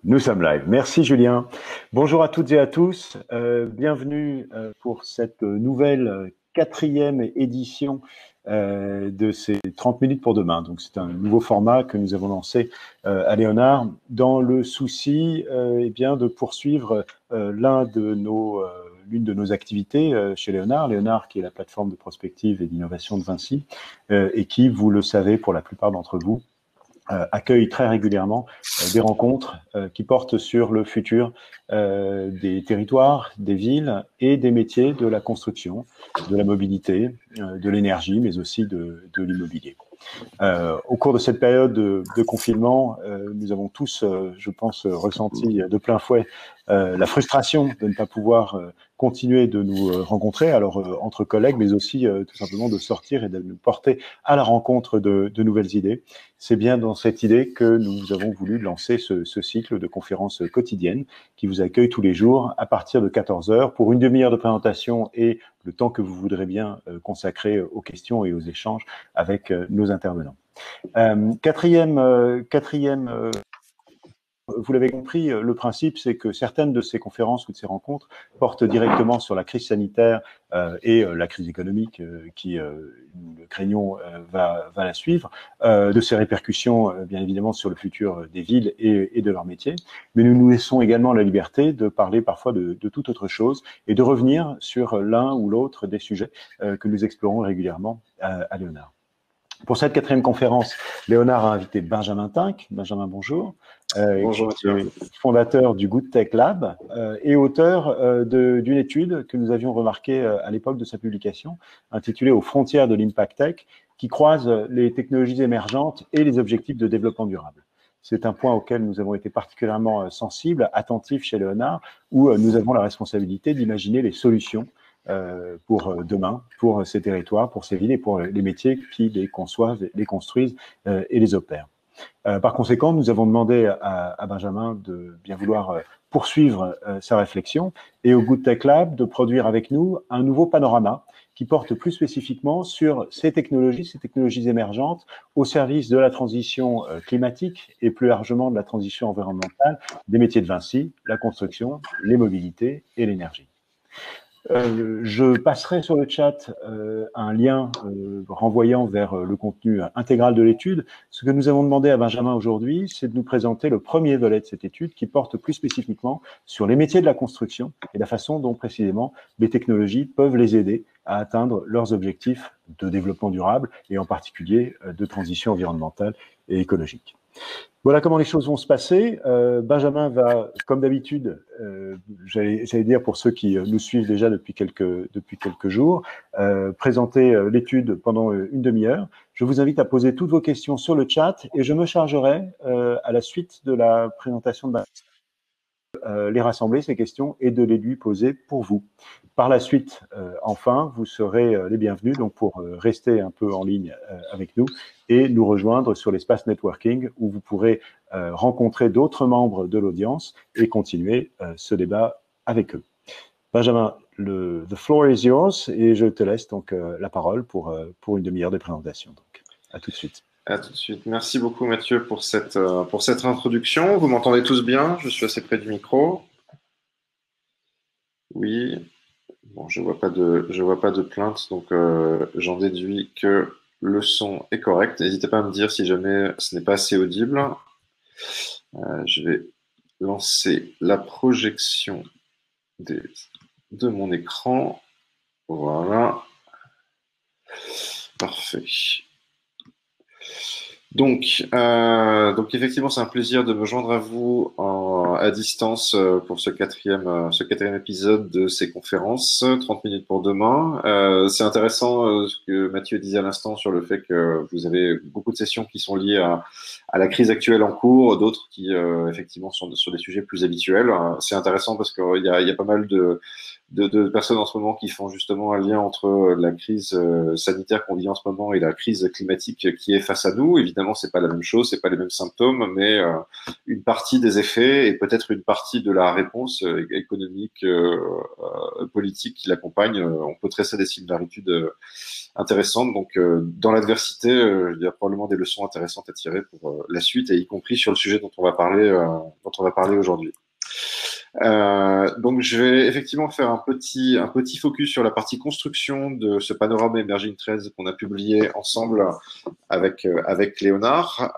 Nous sommes live. Merci Julien. Bonjour à toutes et à tous. Bienvenue pour cette nouvelle quatrième édition de ces 30 minutes pour demain. Donc c'est un nouveau format que nous avons lancé à Léonard dans le souci eh bien, de poursuivre l'une de nos activités chez Léonard. Léonard qui est la plateforme de prospective et d'innovation de Vinci et qui, vous le savez pour la plupart d'entre vous, accueille très régulièrement des rencontres qui portent sur le futur des territoires, des villes et des métiers de la construction, de la mobilité, de l'énergie, mais aussi de l'immobilier. Au cours de cette période de confinement, nous avons tous, je pense, ressenti de plein fouet la frustration de ne pas pouvoir continuer de nous rencontrer, alors entre collègues, mais aussi tout simplement de sortir et de nous porter à la rencontre de nouvelles idées. C'est bien dans cette idée que nous avons voulu lancer ce cycle de conférences quotidiennes qui vous accueille tous les jours à partir de 14 heures pour une demi-heure de présentation et le temps que vous voudrez bien consacrer aux questions et aux échanges avec nos intervenants. Quatrième, vous l'avez compris, le principe, c'est que certaines de ces conférences ou de ces rencontres portent directement sur la crise sanitaire et la crise économique qui, nous le craignons, va la suivre, de ses répercussions, bien évidemment, sur le futur des villes et de leurs métiers. Mais nous nous laissons également la liberté de parler parfois de toute autre chose et de revenir sur l'un ou l'autre des sujets que nous explorons régulièrement à Léonard. Pour cette quatrième conférence, Léonard a invité Benjamin Tinck. Benjamin, bonjour. Bonjour, qui est fondateur du Good Tech Lab et auteur d'une étude que nous avions remarquée à l'époque de sa publication, intitulée Aux frontières de l'Impact Tech, qui croise les technologies émergentes et les objectifs de développement durable. C'est un point auquel nous avons été particulièrement sensibles, attentifs chez Léonard, où nous avons la responsabilité d'imaginer les solutions pour demain, pour ces territoires, pour ces villes et pour les métiers qui les conçoivent, les construisent et les opèrent. Par conséquent, nous avons demandé à Benjamin de bien vouloir poursuivre sa réflexion et au Good Tech Lab de produire avec nous un nouveau panorama qui porte plus spécifiquement sur ces technologies émergentes au service de la transition climatique et plus largement de la transition environnementale des métiers de Vinci, la construction, les mobilités et l'énergie. Je passerai sur le chat un lien renvoyant vers le contenu intégral de l'étude. Ce que nous avons demandé à Benjamin aujourd'hui, c'est de nous présenter le premier volet de cette étude qui porte plus spécifiquement sur les métiers de la construction et la façon dont précisément les technologies peuvent les aider à atteindre leurs objectifs de développement durable et en particulier de transition environnementale et écologique. Voilà comment les choses vont se passer. Benjamin va, comme d'habitude, j'allais dire pour ceux qui nous suivent déjà depuis quelques jours, présenter l'étude pendant une demi-heure. Je vous invite à poser toutes vos questions sur le chat et je me chargerai à la suite de la présentation de Benjamin les rassembler, ces questions, et de les lui poser pour vous. Par la suite, enfin, vous serez les bienvenus donc pour rester un peu en ligne avec nous et nous rejoindre sur l'espace networking où vous pourrez rencontrer d'autres membres de l'audience et continuer ce débat avec eux. Benjamin, the floor is yours et je te laisse donc la parole pour une demi-heure de présentation. Donc, à tout de suite. À tout de suite. Merci beaucoup Mathieu pour cette introduction. Vous m'entendez tous bien? Je suis assez près du micro. Oui. Bon, je vois pas de plainte, donc j'en déduis que le son est correct. N'hésitez pas à me dire si jamais ce n'est pas assez audible. Je vais lancer la projection de mon écran. Voilà. Parfait. Donc effectivement, c'est un plaisir de me joindre à vous à distance pour ce quatrième épisode de ces conférences, 30 minutes pour demain. C'est intéressant ce que Mathieu disait à l'instant sur le fait que vous avez beaucoup de sessions qui sont liées à la crise actuelle en cours, d'autres qui effectivement sont sur des sujets plus habituels. C'est intéressant parce qu'il y a pas mal de personnes en ce moment qui font justement un lien entre la crise sanitaire qu'on vit en ce moment et la crise climatique qui est face à nous. Évidemment, c'est pas la même chose, c'est pas les mêmes symptômes, mais une partie des effets et peut-être une partie de la réponse économique, politique qui l'accompagne, on peut tracer des similarités intéressantes. Donc, dans l'adversité, il y a probablement des leçons intéressantes à tirer pour la suite, et y compris sur le sujet dont on va parler aujourd'hui. Donc, je vais effectivement faire un petit focus sur la partie construction de ce panorama Emerging Trends qu'on a publié ensemble avec Léonard.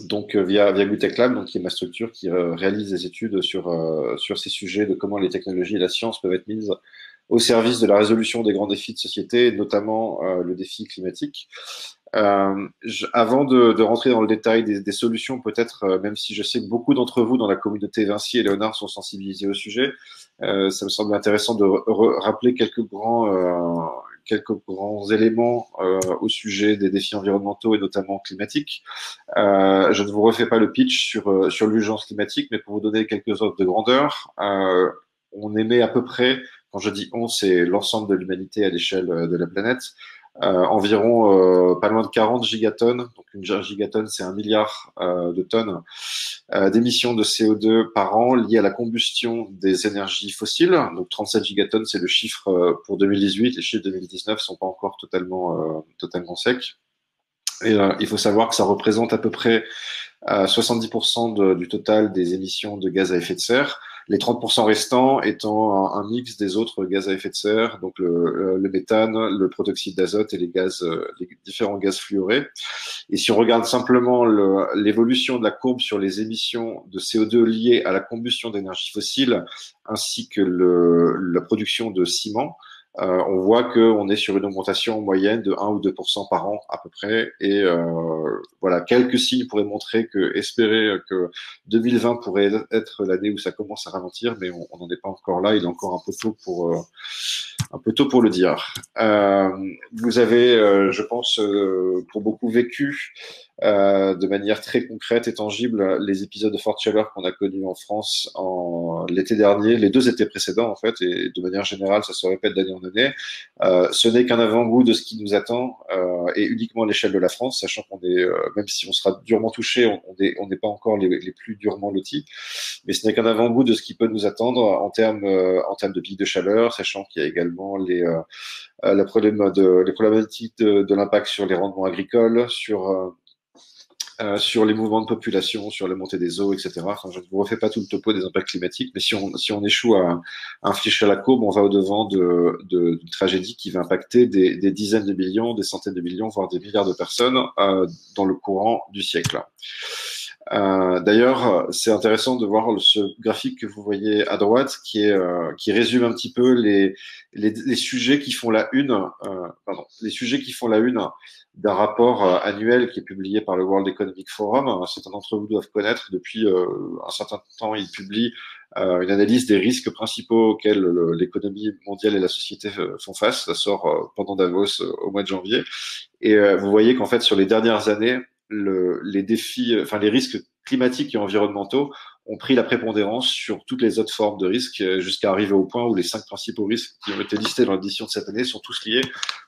Donc via Good Tech Lab, donc qui est ma structure qui réalise des études sur ces sujets de comment les technologies et la science peuvent être mises au service de la résolution des grands défis de société, notamment le défi climatique. Avant de rentrer dans le détail des solutions, peut-être, même si je sais que beaucoup d'entre vous dans la communauté Vinci et Léonard sont sensibilisés au sujet, ça me semble intéressant de rappeler quelques grands éléments au sujet des défis environnementaux et notamment climatiques. Je ne vous refais pas le pitch sur l'urgence climatique, mais pour vous donner quelques ordres de grandeur, on émet à peu près, quand je dis on, c'est l'ensemble de l'humanité à l'échelle de la planète, environ pas loin de 40 gigatonnes. Donc une gigatonne, c'est 1 milliard de tonnes d'émissions de CO2 par an liées à la combustion des énergies fossiles. Donc 37 gigatonnes, c'est le chiffre pour 2018. Les chiffres 2019 sont pas encore totalement secs. Et il faut savoir que ça représente à peu près 70% du total des émissions de gaz à effet de serre. Les 30% restants étant un mix des autres gaz à effet de serre, donc le méthane, le protoxyde d'azote et les différents gaz fluorés. Et si on regarde simplement l'évolution de la courbe sur les émissions de CO2 liées à la combustion d'énergie fossile, ainsi que la production de ciment, on voit qu'on est sur une augmentation en moyenne de 1 ou 2% par an à peu près. Et voilà, quelques signes pourraient montrer espérer que 2020 pourrait être l'année où ça commence à ralentir, mais on n'en est pas encore là. Il est encore un peu tôt pour le dire. Vous avez, je pense, pour beaucoup vécu de manière très concrète et tangible les épisodes de forte chaleur qu'on a connus en France l'été dernier, les 2 étés précédents en fait, et de manière générale ça se répète d'année en année. Ce n'est qu'un avant-goût de ce qui nous attend, et uniquement à l'échelle de la France, sachant qu'on est, même si on sera durement touché, on n'est pas encore les plus durement lotis, mais ce n'est qu'un avant-goût de ce qui peut nous attendre en termes de pic de chaleur, sachant qu'il y a également les problématiques de l'impact sur les rendements agricoles, sur les mouvements de population, sur la montée des eaux, etc. Enfin, je ne vous refais pas tout le topo des impacts climatiques, mais si on échoue à infléchir la courbe, on va au-devant d'une tragédie qui va impacter des dizaines de millions, des centaines de millions, voire des milliards de personnes dans le courant du siècle. D'ailleurs, c'est intéressant de voir ce graphique que vous voyez à droite, qui résume un petit peu les sujets qui font la une, les sujets qui font la une d'un rapport annuel qui est publié par le World Economic Forum. Certains d'entre vous doivent connaître. Depuis un certain temps, il publie une analyse des risques principaux auxquels l'économie mondiale et la société font face. Ça sort pendant Davos au mois de janvier. Et vous voyez qu'en fait, sur les dernières années, les défis, enfin les risques climatiques et environnementaux ont pris la prépondérance sur toutes les autres formes de risques, jusqu'à arriver au point où les 5 principaux risques qui ont été listés dans l'édition de cette année sont tous liés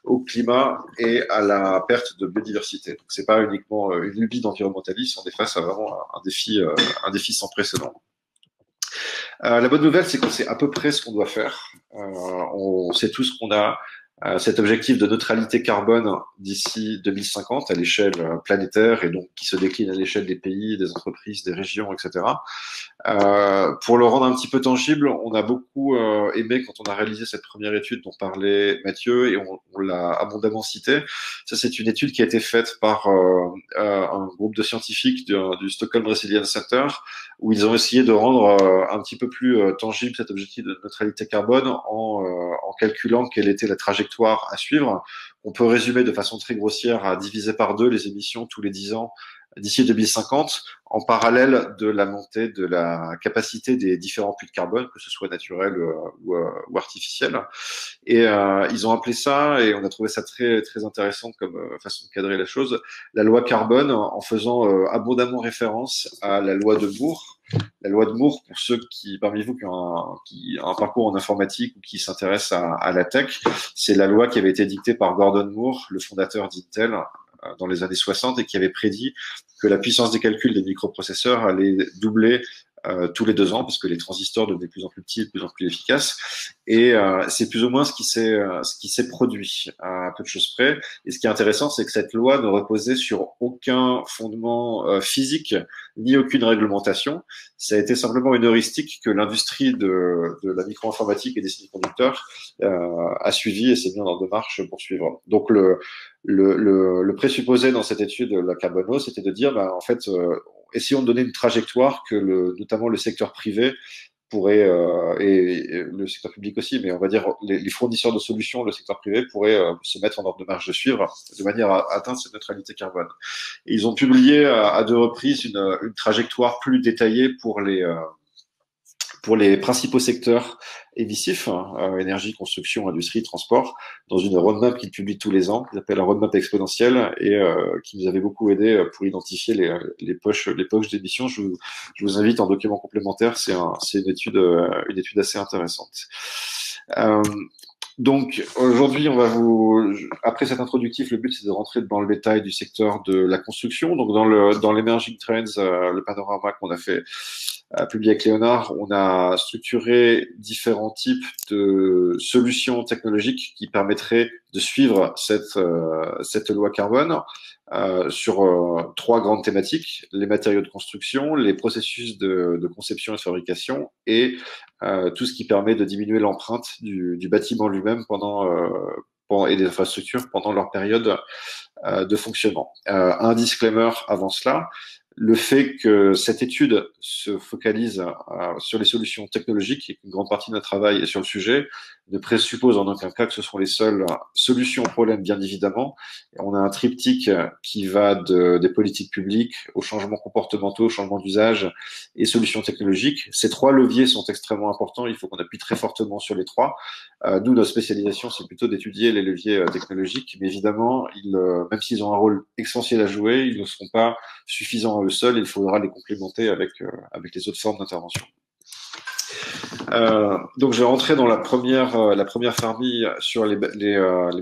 au climat et à la perte de biodiversité. Donc c'est pas uniquement une lubie d'environnementalistes, on est face à vraiment un défi sans précédent. La bonne nouvelle, c'est qu'on sait à peu près ce qu'on doit faire. On sait tous qu'on a cet objectif de neutralité carbone d'ici 2050 à l'échelle planétaire, et donc qui se décline à l'échelle des pays, des entreprises, des régions, etc. Pour le rendre un petit peu tangible, on a beaucoup aimé quand on a réalisé cette première étude dont parlait Mathieu, et on l'a abondamment cité. Ça, c'est une étude qui a été faite par un groupe de scientifiques du Stockholm Resilience Center, où ils ont essayé de rendre un petit peu plus tangible cet objectif de neutralité carbone en calculant quelle était la trajectoire à suivre. On peut résumer de façon très grossière à diviser par 2 les émissions tous les 10 ans d'ici 2050, en parallèle de la montée de la capacité des différents puits de carbone, que ce soit naturel ou artificiel. Et ils ont appelé ça, et on a trouvé ça très très intéressant comme façon de cadrer la chose, la loi carbone, en faisant abondamment référence à la loi de Moore, La loi de Moore, pour ceux parmi vous qui ont un parcours en informatique ou qui s'intéressent à la tech, c'est la loi qui avait été dictée par Gordon Moore, le fondateur d'Intel, dans les années 60 et qui avait prédit que la puissance des calculs des microprocesseurs allait doubler tous les 2 ans parce que les transistors devenaient de plus en plus petits et de plus en plus efficaces. Et c'est plus ou moins ce qui s'est produit à peu de choses près. Et ce qui est intéressant, c'est que cette loi ne reposait sur aucun fondement physique ni aucune réglementation. Ça a été simplement une heuristique que l'industrie de la micro-informatique et des semi-conducteurs a suivi et s'est mis en démarche pour suivre. Donc le présupposé dans cette étude, la Carbono, c'était de dire, en fait, essayons de donner une trajectoire que notamment le secteur privé pourrait, et le secteur public aussi, mais on va dire les fournisseurs de solutions, le secteur privé pourrait se mettre en ordre de marche de suivre de manière à atteindre cette neutralité carbone. Et ils ont publié à 2 reprises une trajectoire plus détaillée pour les principaux secteurs émissifs, énergie, construction, industrie, transport, dans une roadmap qu'ils publient tous les ans, qu'ils appellent la roadmap exponentielle, et qui nous avait beaucoup aidé pour identifier les poches d'émissions. Je vous invite en document complémentaire, c'est une étude assez intéressante. Donc aujourd'hui, après cet introductif, le but c'est de rentrer dans le détail du secteur de la construction. Donc dans l'Emerging Trends, le panorama qu'on a fait publié avec Léonard, on a structuré différents types de solutions technologiques qui permettraient de suivre cette loi carbone sur 3 grandes thématiques: les matériaux de construction, les processus de conception et de fabrication, et tout ce qui permet de diminuer l'empreinte du bâtiment lui-même et des infrastructures pendant leur période de fonctionnement. Un disclaimer avant cela: le fait que cette étude se focalise sur les solutions technologiques et qu'une grande partie de notre travail est sur le sujet ne présuppose en aucun cas que ce sont les seules solutions au problème, bien évidemment. Et on a un triptyque qui va des politiques publiques aux changements comportementaux, aux changements d'usage et solutions technologiques. Ces 3 leviers sont extrêmement importants. Il faut qu'on appuie très fortement sur les 3. Nous, notre spécialisation, c'est plutôt d'étudier les leviers technologiques. Mais évidemment, même s'ils ont un rôle essentiel à jouer, ils ne seront pas suffisants à eux seuls. Il faudra les complémenter avec les autres formes d'intervention. Donc, je vais rentrer dans la première famille sur les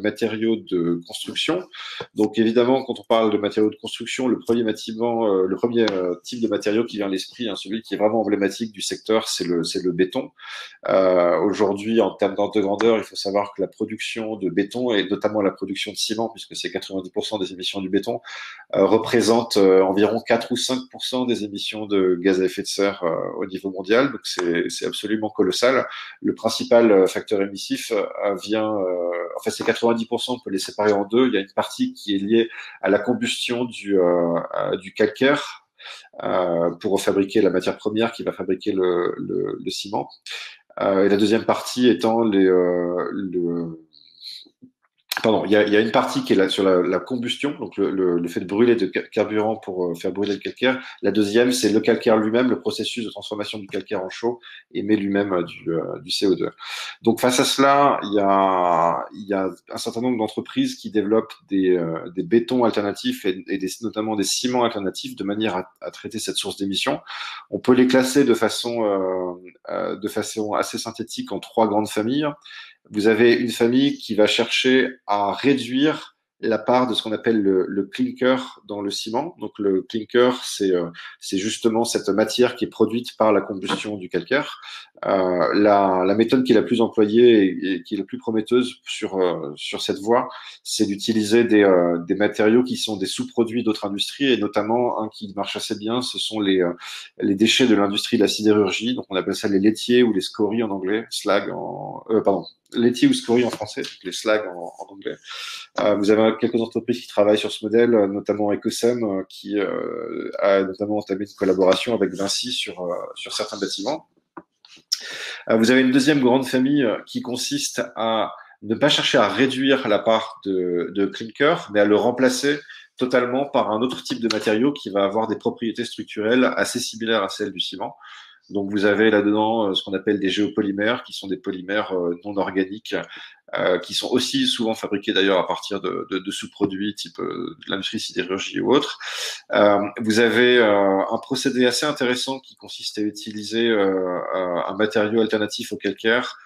matériaux de construction. Donc, évidemment, quand on parle de matériaux de construction, le premier type de matériau qui vient à l'esprit, celui qui est vraiment emblématique du secteur, c'est le béton. Aujourd'hui, en termes d'ordre de grandeur, il faut savoir que la production de béton, et notamment la production de ciment, puisque c'est 90% des émissions du béton, représente environ 4 ou 5% des émissions de gaz à effet de serre au niveau mondial. Donc, c'est absolument colossal. Le principal facteur émissif en fait, c'est 90%, on peut les séparer en 2. Il y a une partie qui est liée à la combustion du calcaire pour fabriquer la matière première qui va fabriquer le ciment. Et la deuxième partie étant Pardon, il y a une partie qui est là sur la combustion, donc le fait de brûler de carburant pour faire brûler le calcaire. La deuxième, c'est le calcaire lui-même, le processus de transformation du calcaire en chaux émet lui-même du CO2. Donc face à cela, il y a un certain nombre d'entreprises qui développent des bétons alternatifs et notamment des ciments alternatifs de manière à traiter cette source d'émissions. On peut les classer de façon assez synthétique en 3 grandes familles. Vous avez une famille qui va chercher à réduire la part de ce qu'on appelle le clinker dans le ciment. Donc le clinker, c'est justement cette matière qui est produite par la combustion du calcaire. La méthode qui est la plus employée et qui est la plus prometteuse sur cette voie, c'est d'utiliser des matériaux qui sont des sous-produits d'autres industries, et notamment un qui marche assez bien, ce sont les déchets de l'industrie de la sidérurgie. Donc on appelle ça les laitiers ou les scories en anglais, laitiers ou scories en français, donc les slags en anglais. Vous avez quelques entreprises qui travaillent sur ce modèle, notamment Ecosem, qui a notamment entamé une collaboration avec Vinci sur certains bâtiments. Vous avez une deuxième grande famille qui consiste à ne pas chercher à réduire la part de clinker, mais à le remplacer totalement par un autre type de matériau qui va avoir des propriétés structurelles assez similaires à celles du ciment. Donc, vous avez là-dedans ce qu'on appelle des géopolymères, qui sont des polymères non organiques, qui sont aussi souvent fabriqués d'ailleurs à partir de sous-produits type de l'industrie sidérurgie ou autre. Vous avez un procédé assez intéressant qui consiste à utiliser un matériau alternatif au calcaire,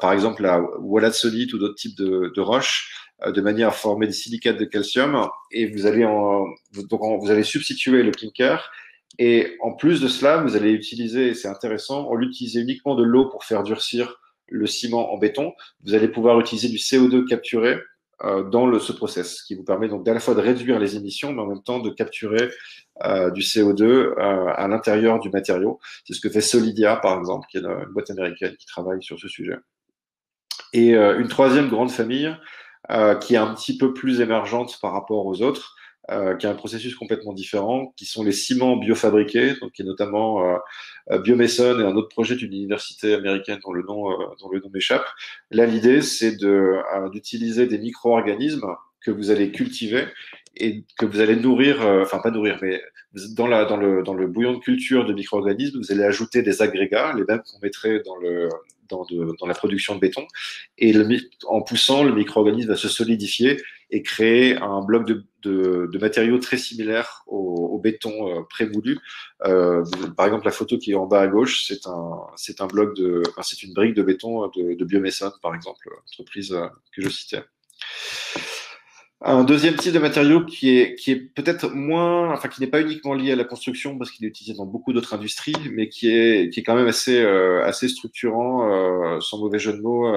par exemple la wollastonite ou d'autres types de roches, de manière à former des silicates de calcium. Et vous allez vous allez substituer le clinker. Et en plus de cela, vous allez utiliser, et c'est intéressant, au lieu d'utiliser uniquement de l'eau pour faire durcir le ciment en béton, vous allez pouvoir utiliser du CO2 capturé dans ce process, ce qui vous permet donc à la fois de réduire les émissions, mais en même temps de capturer du CO2 à l'intérieur du matériau. C'est ce que fait Solidia, par exemple, qui est une boîte américaine qui travaille sur ce sujet. Et une troisième grande famille qui est un petit peu plus émergente par rapport aux autres, qui a un processus complètement différent, qui sont les ciments biofabriqués, donc qui est notamment Biomason et un autre projet d'une université américaine dont le nom m'échappe. Là, l'idée, c'est d'utiliser des micro-organismes que vous allez cultiver et que vous allez nourrir, enfin pas nourrir, mais dans le bouillon de culture de micro-organismes, vous allez ajouter des agrégats, les mêmes qu'on mettrait dans la production de béton, et en poussant, le micro-organisme va se solidifier et créer un bloc de matériaux très similaires au béton prémoulu. Par exemple, la photo qui est en bas à gauche, c'est une brique de béton de Biomason, par exemple, entreprise que je citais. Un deuxième type de matériau qui est peut-être moins, enfin qui n'est pas uniquement lié à la construction parce qu'il est utilisé dans beaucoup d'autres industries, mais qui est quand même assez structurant, sans mauvais jeu de mots,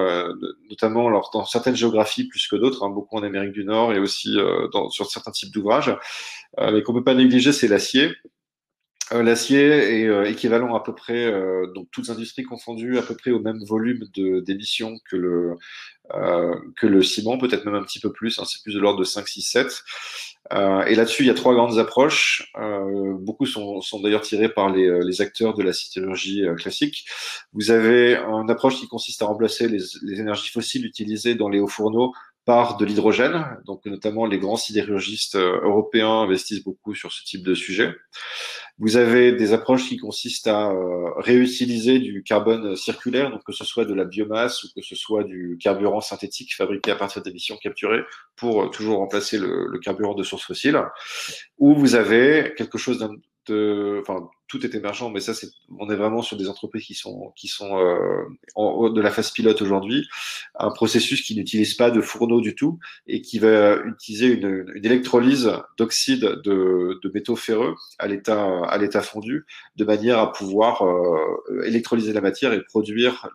notamment dans certaines géographies plus que d'autres, hein, beaucoup en Amérique du Nord et aussi sur certains types d'ouvrages, mais qu'on peut pas négliger, c'est l'acier. L'acier est équivalent à peu près, donc toutes industries confondues, à peu près au même volume d'émissions que le ciment, peut-être même un petit peu plus, hein, c'est plus de l'ordre de 5, 6, 7. Et là-dessus, il y a trois grandes approches. Beaucoup sont d'ailleurs tirés par les acteurs de la sidérurgie classique. Vous avez une approche qui consiste à remplacer les énergies fossiles utilisées dans les hauts fourneaux par de l'hydrogène. Donc, notamment, les grands sidérurgistes européens investissent beaucoup sur ce type de sujet. Vous avez des approches qui consistent à réutiliser du carbone circulaire, donc que ce soit de la biomasse ou que ce soit du carburant synthétique fabriqué à partir d'émissions capturées pour toujours remplacer le carburant de source fossile. Ou vous avez quelque chose enfin, tout est émergent, mais ça, on est vraiment sur des entreprises qui sont en haut de la phase pilote aujourd'hui. Un processus qui n'utilise pas de fourneau du tout et qui va utiliser une électrolyse d'oxyde de métaux ferreux à l'état fondu, de manière à pouvoir électrolyser la matière et produire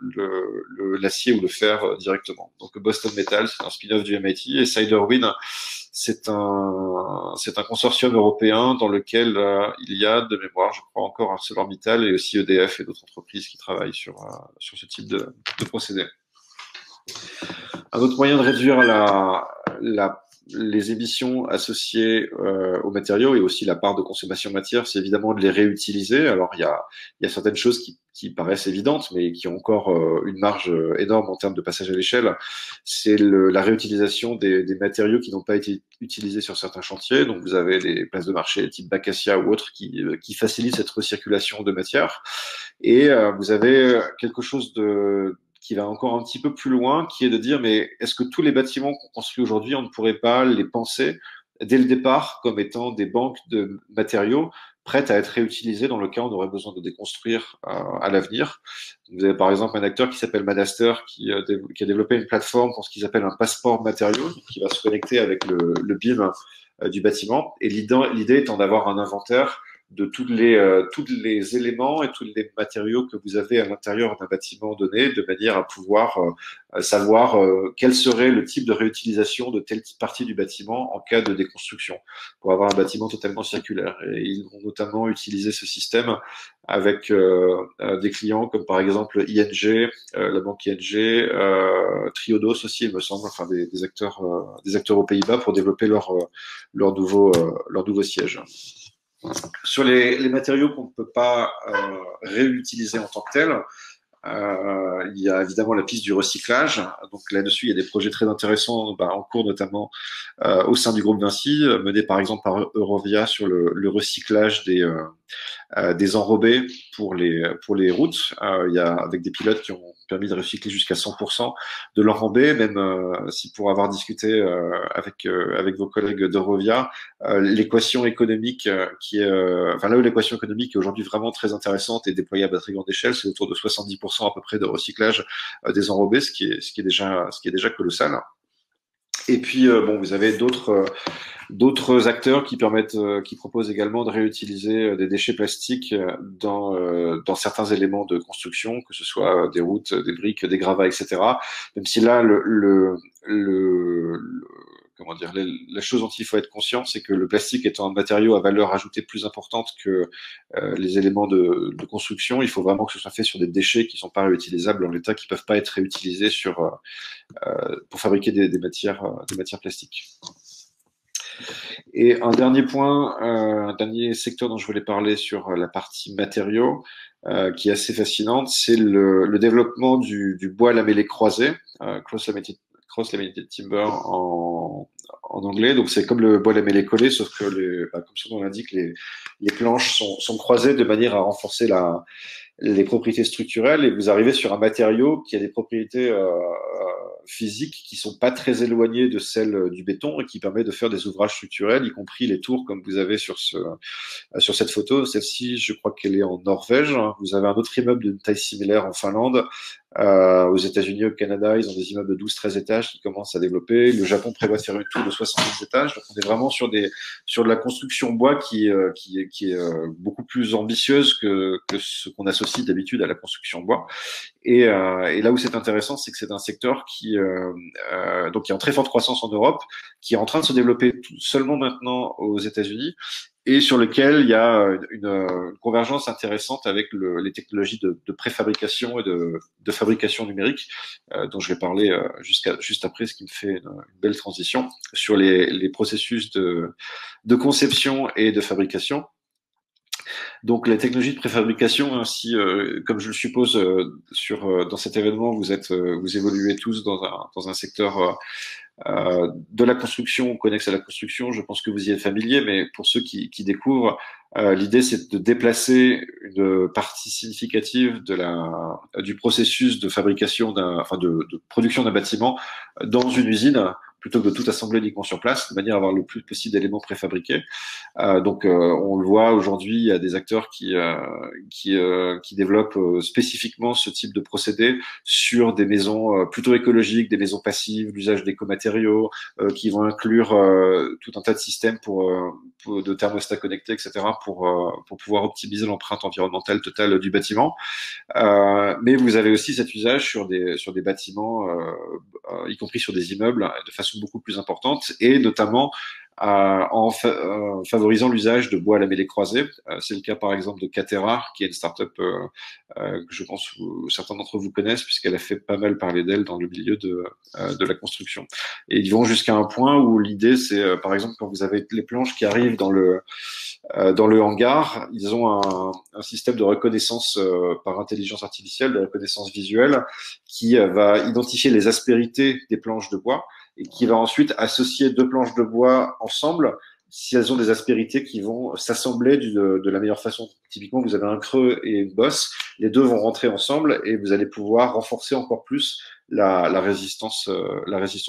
l'acier ou le fer directement. Donc Boston Metal, c'est un spin-off du MIT, et Cyderwind, c'est un consortium européen dans lequel il y a, de mémoire, je crois encore ArcelorMittal et aussi EDF et d'autres entreprises qui travaillent sur ce type de procédé. Un autre moyen de réduire les émissions associées aux matériaux et aussi la part de consommation matière, c'est évidemment de les réutiliser. Alors, il y a certaines choses qui paraissent évidentes, mais qui ont encore une marge énorme en termes de passage à l'échelle. C'est la réutilisation des matériaux qui n'ont pas été utilisés sur certains chantiers. Donc, vous avez des places de marché type Bacacia ou autres qui facilitent cette recirculation de matière. Et vous avez quelque chose qui va encore un petit peu plus loin, qui est de dire, mais est-ce que tous les bâtiments qu'on construit aujourd'hui, on ne pourrait pas les penser dès le départ comme étant des banques de matériaux prêtes à être réutilisées dans le cas où on aurait besoin de déconstruire à l'avenir. Vous avez par exemple un acteur qui s'appelle Madaster qui a développé une plateforme pour ce qu'ils appellent un passeport matériaux, qui va se connecter avec le BIM du bâtiment. Et l'idée étant d'avoir un inventaire de tous les éléments et tous les matériaux que vous avez à l'intérieur d'un bâtiment donné, de manière à pouvoir savoir quel serait le type de réutilisation de telle partie du bâtiment en cas de déconstruction, pour avoir un bâtiment totalement circulaire. Et ils vont notamment utiliser ce système avec des clients comme par exemple ING, la banque ING, Triodos aussi, il me semble, enfin des acteurs aux Pays-Bas pour développer leur nouveau siège. Sur les matériaux qu'on ne peut pas réutiliser en tant que tels, il y a évidemment la piste du recyclage. Donc là-dessus, il y a des projets très intéressants en cours, notamment au sein du groupe Vinci, menés par exemple par Eurovia sur le recyclage des enrobés pour les routes. Il y a avec des pilotes qui ont permis de recycler jusqu'à 100% de l'enrobé, même si pour avoir discuté avec vos collègues d'Eurovia, l'équation économique enfin là où l'équation économique est aujourd'hui vraiment très intéressante et déployable à très grande échelle, c'est autour de 70% à peu près de recyclage des enrobés, ce qui est déjà colossal. Et puis bon, vous avez d'autres acteurs qui proposent également de réutiliser des déchets plastiques dans certains éléments de construction, que ce soit des routes, des briques, des gravats, etc. Même si là, comment dire, la chose dont il faut être conscient, c'est que le plastique étant un matériau à valeur ajoutée plus importante que les éléments de construction, il faut vraiment que ce soit fait sur des déchets qui ne sont pas réutilisables en l'état, qui ne peuvent pas être réutilisés pour fabriquer des matières plastiques. Et un dernier point, un dernier secteur dont je voulais parler sur la partie matériaux, qui est assez fascinante, c'est le développement du bois lamellé croisé, cross-laminated timber en anglais. Donc c'est comme le bois lamellé collé, sauf que comme son nom l'indique, les planches sont croisées de manière à renforcer les propriétés structurelles, et vous arrivez sur un matériau qui a des propriétés physiques qui sont pas très éloignées de celles du béton et qui permet de faire des ouvrages structurels, y compris les tours comme vous avez sur cette photo. Celle-ci, je crois qu'elle est en Norvège. Vous avez un autre immeuble d'une taille similaire en Finlande. Aux États-Unis, au Canada, ils ont des immeubles de 12-13 étages qui commencent à développer. Le Japon prévoit de faire une tour de 70 étages. Donc, on est vraiment sur de la construction bois qui est beaucoup plus ambitieuse que ce qu'on associe d'habitude à la construction bois. Et là où c'est intéressant, c'est que c'est un secteur qui est en très forte croissance en Europe, qui est en train de se développer seulement maintenant aux États-Unis, et sur lequel il y a une convergence intéressante avec les technologies de préfabrication et de fabrication numérique, dont je vais parler juste après, ce qui me fait une belle transition sur les processus de conception et de fabrication. Donc la technologie de préfabrication, ainsi comme je le suppose dans cet événement, vous évoluez tous dans un secteur de la construction, connexe à la construction. Je pense que vous y êtes familier, mais pour ceux qui découvrent, l'idée c'est de déplacer une partie significative du processus de fabrication de production d'un bâtiment dans une usine, plutôt que de tout assembler uniquement sur place, de manière à avoir le plus possible d'éléments préfabriqués. Donc, on le voit aujourd'hui, il y a des acteurs qui développent spécifiquement ce type de procédé sur des maisons plutôt écologiques, des maisons passives, l'usage d'écomatériaux, qui vont inclure tout un tas de systèmes de thermostats connectés, etc., pour pouvoir optimiser l'empreinte environnementale totale du bâtiment. Mais vous avez aussi cet usage sur des bâtiments, y compris sur des immeubles, de façon beaucoup plus importante, et notamment en favorisant l'usage de bois lamellé croisé. C'est le cas par exemple de Catera, qui est une start-up que je pense que certains d'entre vous connaissent, puisqu'elle a fait pas mal parler d'elle dans le milieu de la construction. Et ils vont jusqu'à un point où l'idée, c'est par exemple quand vous avez les planches qui arrivent dans le hangar, ils ont un système de reconnaissance par intelligence artificielle, de reconnaissance visuelle, qui va identifier les aspérités des planches de bois et qui va ensuite associer deux planches de bois ensemble si elles ont des aspérités qui vont s'assembler de la meilleure façon. Typiquement, vous avez un creux et une bosse, les deux vont rentrer ensemble et vous allez pouvoir renforcer encore plus la résistance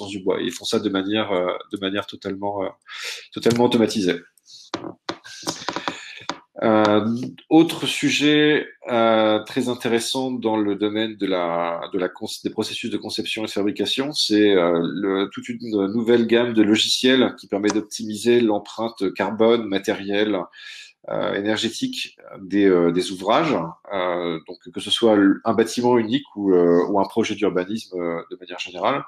du bois. Et ils font ça de manière totalement automatisée. Autre sujet très intéressant dans le domaine des processus de conception et de fabrication, c'est toute une nouvelle gamme de logiciels qui permet d'optimiser l'empreinte carbone, matérielle, énergétique des ouvrages, donc que ce soit un bâtiment unique ou un projet d'urbanisme de manière générale.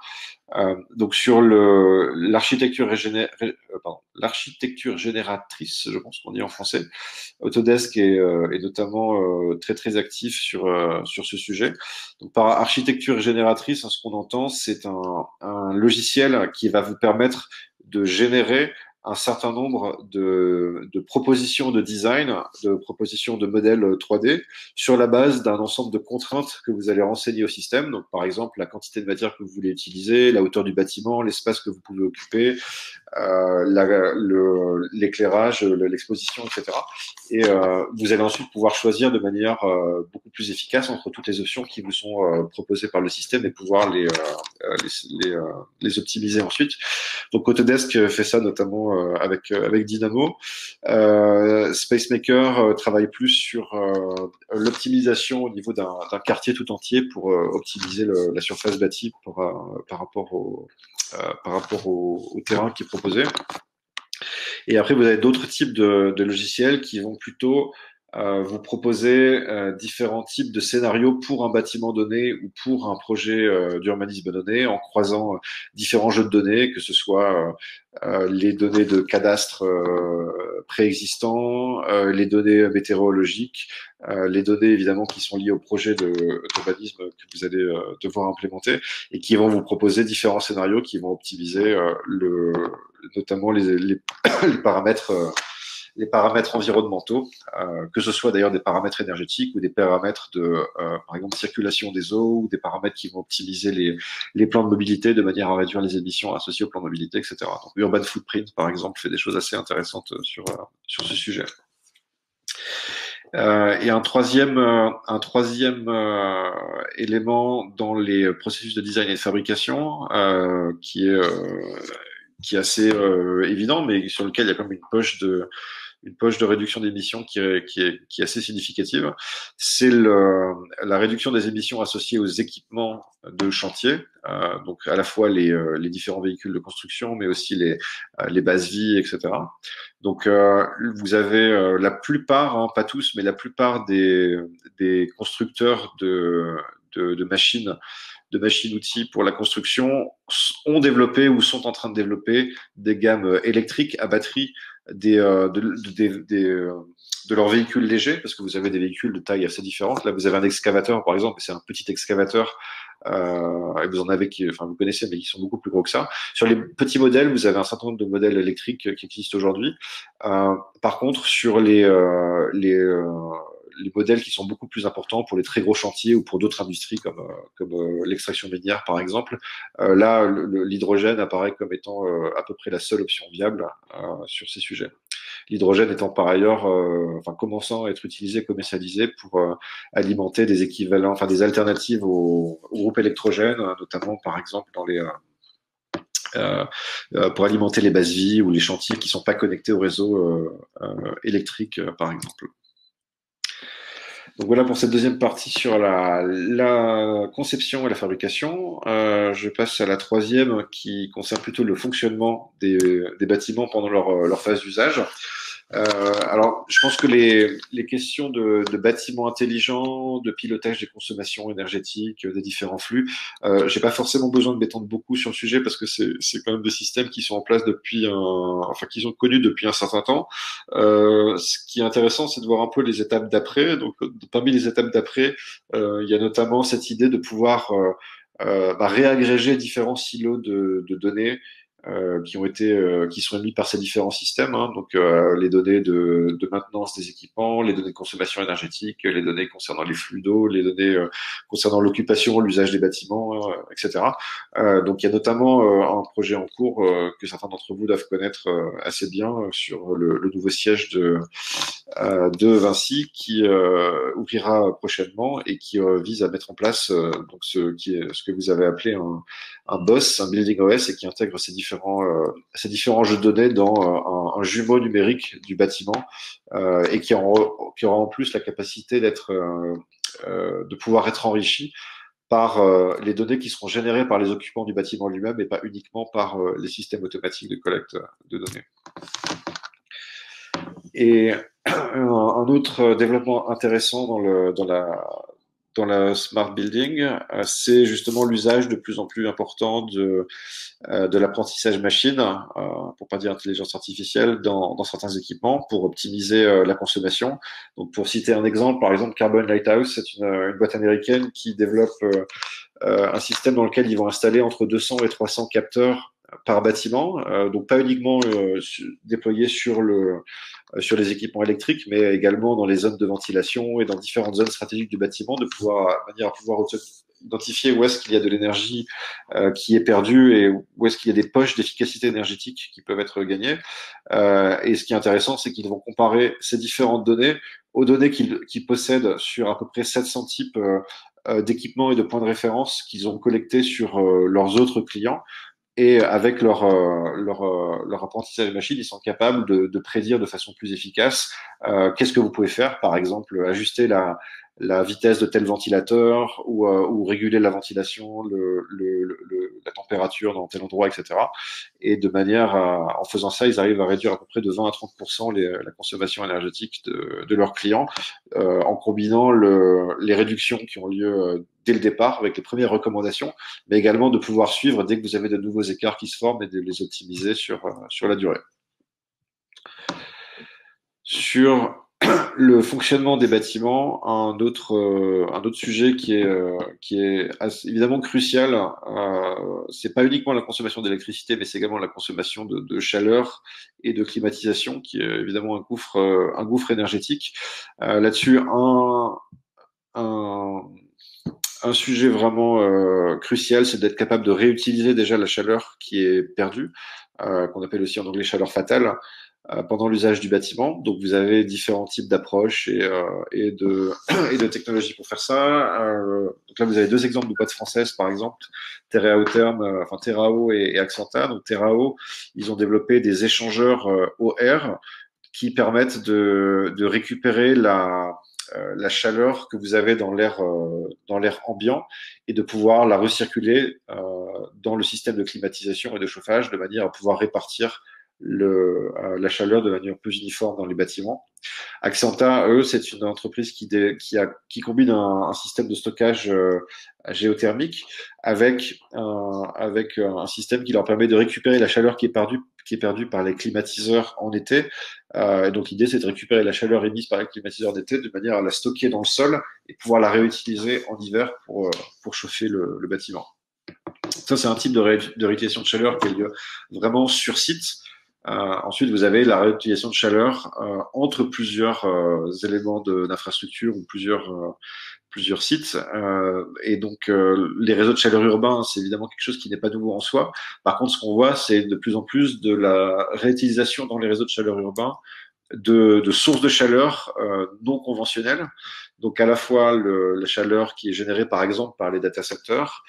Donc sur l'architecture génératrice, je pense qu'on dit en français, Autodesk est notamment très très actif sur ce sujet. Donc par architecture génératrice, ce qu'on entend, c'est un logiciel qui va vous permettre de générer un certain nombre de propositions de design, de propositions de modèles 3D sur la base d'un ensemble de contraintes que vous allez renseigner au système. Donc, par exemple, la quantité de matière que vous voulez utiliser, la hauteur du bâtiment, l'espace que vous pouvez occuper, l'éclairage, l'exposition, etc. Et vous allez ensuite pouvoir choisir de manière beaucoup plus efficace entre toutes les options qui vous sont proposées par le système et pouvoir les optimiser ensuite. Donc Autodesk fait ça notamment avec Dynamo. SpaceMaker travaille plus sur l'optimisation au niveau d'un quartier tout entier pour optimiser la surface bâtie par rapport au terrain qui est proposé. Et après, vous avez d'autres types de logiciels qui vont plutôt vous proposer différents types de scénarios pour un bâtiment donné ou pour un projet d'urbanisme donné, en croisant différents jeux de données, que ce soit les données de cadastre préexistants, les données météorologiques, les données évidemment qui sont liées au projet d'urbanisme que vous allez devoir implémenter, et qui vont vous proposer différents scénarios qui vont optimiser notamment les paramètres environnementaux, que ce soit d'ailleurs des paramètres énergétiques ou des paramètres par exemple, circulation des eaux, ou des paramètres qui vont optimiser les plans de mobilité de manière à réduire les émissions associées aux plans de mobilité, etc. Donc, Urban Footprint, par exemple, fait des choses assez intéressantes sur ce sujet. Et un troisième élément dans les processus de design et de fabrication, qui est assez évident, mais sur lequel il y a quand même une poche de réduction d'émissions qui est assez significative, c'est la réduction des émissions associées aux équipements de chantier, donc à la fois les différents véhicules de construction, mais aussi les bases vie, etc. Donc vous avez la plupart, pas tous, mais la plupart des constructeurs de machines-outils pour la construction ont développé ou sont en train de développer des gammes électriques à batterie de leurs véhicules légers, parce que vous avez des véhicules de taille assez différente. Là, vous avez un excavateur, par exemple, et c'est un petit excavateur, et vous en avez vous connaissez, mais qui sont beaucoup plus gros que ça. Sur les petits modèles, vous avez un certain nombre de modèles électriques qui existent aujourd'hui. Par contre, sur les modèles qui sont beaucoup plus importants pour les très gros chantiers ou pour d'autres industries comme l'extraction minière, par exemple, là, l'hydrogène apparaît comme étant à peu près la seule option viable sur ces sujets. L'hydrogène étant par ailleurs, commençant à être utilisé, commercialisé pour alimenter des équivalents, des alternatives au groupe électrogène, notamment par exemple pour alimenter les bases vie ou les chantiers qui ne sont pas connectés au réseau électrique, par exemple. Donc voilà pour cette deuxième partie sur la conception et la fabrication. Je passe à la troisième qui concerne plutôt le fonctionnement des bâtiments pendant leur phase d'usage. Alors, je pense que les questions de bâtiments intelligents, de pilotage des consommations énergétiques, des différents flux, j'ai pas forcément besoin de m'étendre beaucoup sur le sujet parce que c'est quand même des systèmes qui sont en place qui sont connus depuis un certain temps. Ce qui est intéressant, c'est de voir un peu les étapes d'après. Donc, parmi les étapes d'après, il y a notamment cette idée de pouvoir réagréger différents silos de données qui sont émis par ces différents systèmes, hein, donc les données de maintenance des équipements, les données de consommation énergétique, les données concernant les flux d'eau, les données concernant l'occupation, l'usage des bâtiments, etc. Donc il y a notamment un projet en cours que certains d'entre vous doivent connaître assez bien sur le nouveau siège de Vinci qui ouvrira prochainement et qui vise à mettre en place donc ce que vous avez appelé un BOS, un Building OS, et qui intègre ces différents jeux de données dans un jumeau numérique du bâtiment et qui aura en plus la capacité de pouvoir être enrichi par les données qui seront générées par les occupants du bâtiment lui-même et pas uniquement par les systèmes automatiques de collecte de données. Et un autre développement intéressant dans la smart building, c'est justement l'usage de plus en plus important de l'apprentissage machine, pour pas dire intelligence artificielle, dans certains équipements pour optimiser la consommation. Donc, pour citer un exemple, par exemple, Carbon Lighthouse, c'est une boîte américaine qui développe un système dans lequel ils vont installer entre 200 et 300 capteurs par bâtiment, donc pas uniquement déployés sur les équipements électriques, mais également dans les zones de ventilation et dans différentes zones stratégiques du bâtiment, de manière à pouvoir identifier où est-ce qu'il y a de l'énergie qui est perdue et où est-ce qu'il y a des poches d'efficacité énergétique qui peuvent être gagnées. Et ce qui est intéressant, c'est qu'ils vont comparer ces différentes données aux données qu'ils possèdent sur à peu près 700 types d'équipements et de points de référence qu'ils ont collectés sur leurs autres clients. Et avec leur apprentissage machine, ils sont capables de prédire de façon plus efficace qu'est-ce que vous pouvez faire, par exemple ajuster la vitesse de tel ventilateur ou réguler la ventilation, la température dans tel endroit, etc. Et de manière en faisant ça, ils arrivent à réduire à peu près de 20 à 30% la consommation énergétique de leurs clients en combinant les réductions qui ont lieu dès le départ avec les premières recommandations, mais également de pouvoir suivre dès que vous avez de nouveaux écarts qui se forment et de les optimiser sur la durée. Sur le fonctionnement des bâtiments, un autre sujet qui est évidemment crucial, c'est pas uniquement la consommation d'électricité, mais c'est également la consommation de chaleur et de climatisation, qui est évidemment un gouffre énergétique. Là-dessus, un sujet vraiment crucial, c'est d'être capable de réutiliser déjà la chaleur qui est perdue, qu'on appelle aussi en anglais chaleur fatale, pendant l'usage du bâtiment. Donc vous avez différents types d'approches et de technologies pour faire ça. Donc là vous avez deux exemples de boîtes françaises par exemple, Terrao et Axanta. Donc Terrao, ils ont développé des échangeurs OR qui permettent de récupérer la chaleur que vous avez dans l'air ambiant et de pouvoir la recirculer dans le système de climatisation et de chauffage de manière à pouvoir répartir la chaleur de manière plus uniforme dans les bâtiments. Axanta, eux, c'est une entreprise qui combine un système de stockage géothermique avec un système qui leur permet de récupérer la chaleur qui est perdue par les climatiseurs en été. Et donc l'idée, c'est de récupérer la chaleur émise par les climatiseurs d'été de manière à la stocker dans le sol et pouvoir la réutiliser en hiver pour chauffer le bâtiment. Ça, c'est un type de réutilisation de chaleur qui a lieu vraiment sur site. Ensuite, vous avez la réutilisation de chaleur entre plusieurs éléments d'infrastructure ou plusieurs sites. Et donc, les réseaux de chaleur urbains, c'est évidemment quelque chose qui n'est pas nouveau en soi. Par contre, ce qu'on voit, c'est de plus en plus de la réutilisation dans les réseaux de chaleur urbains de sources de chaleur non conventionnelles. Donc, à la fois la chaleur qui est générée, par exemple, par les data centers.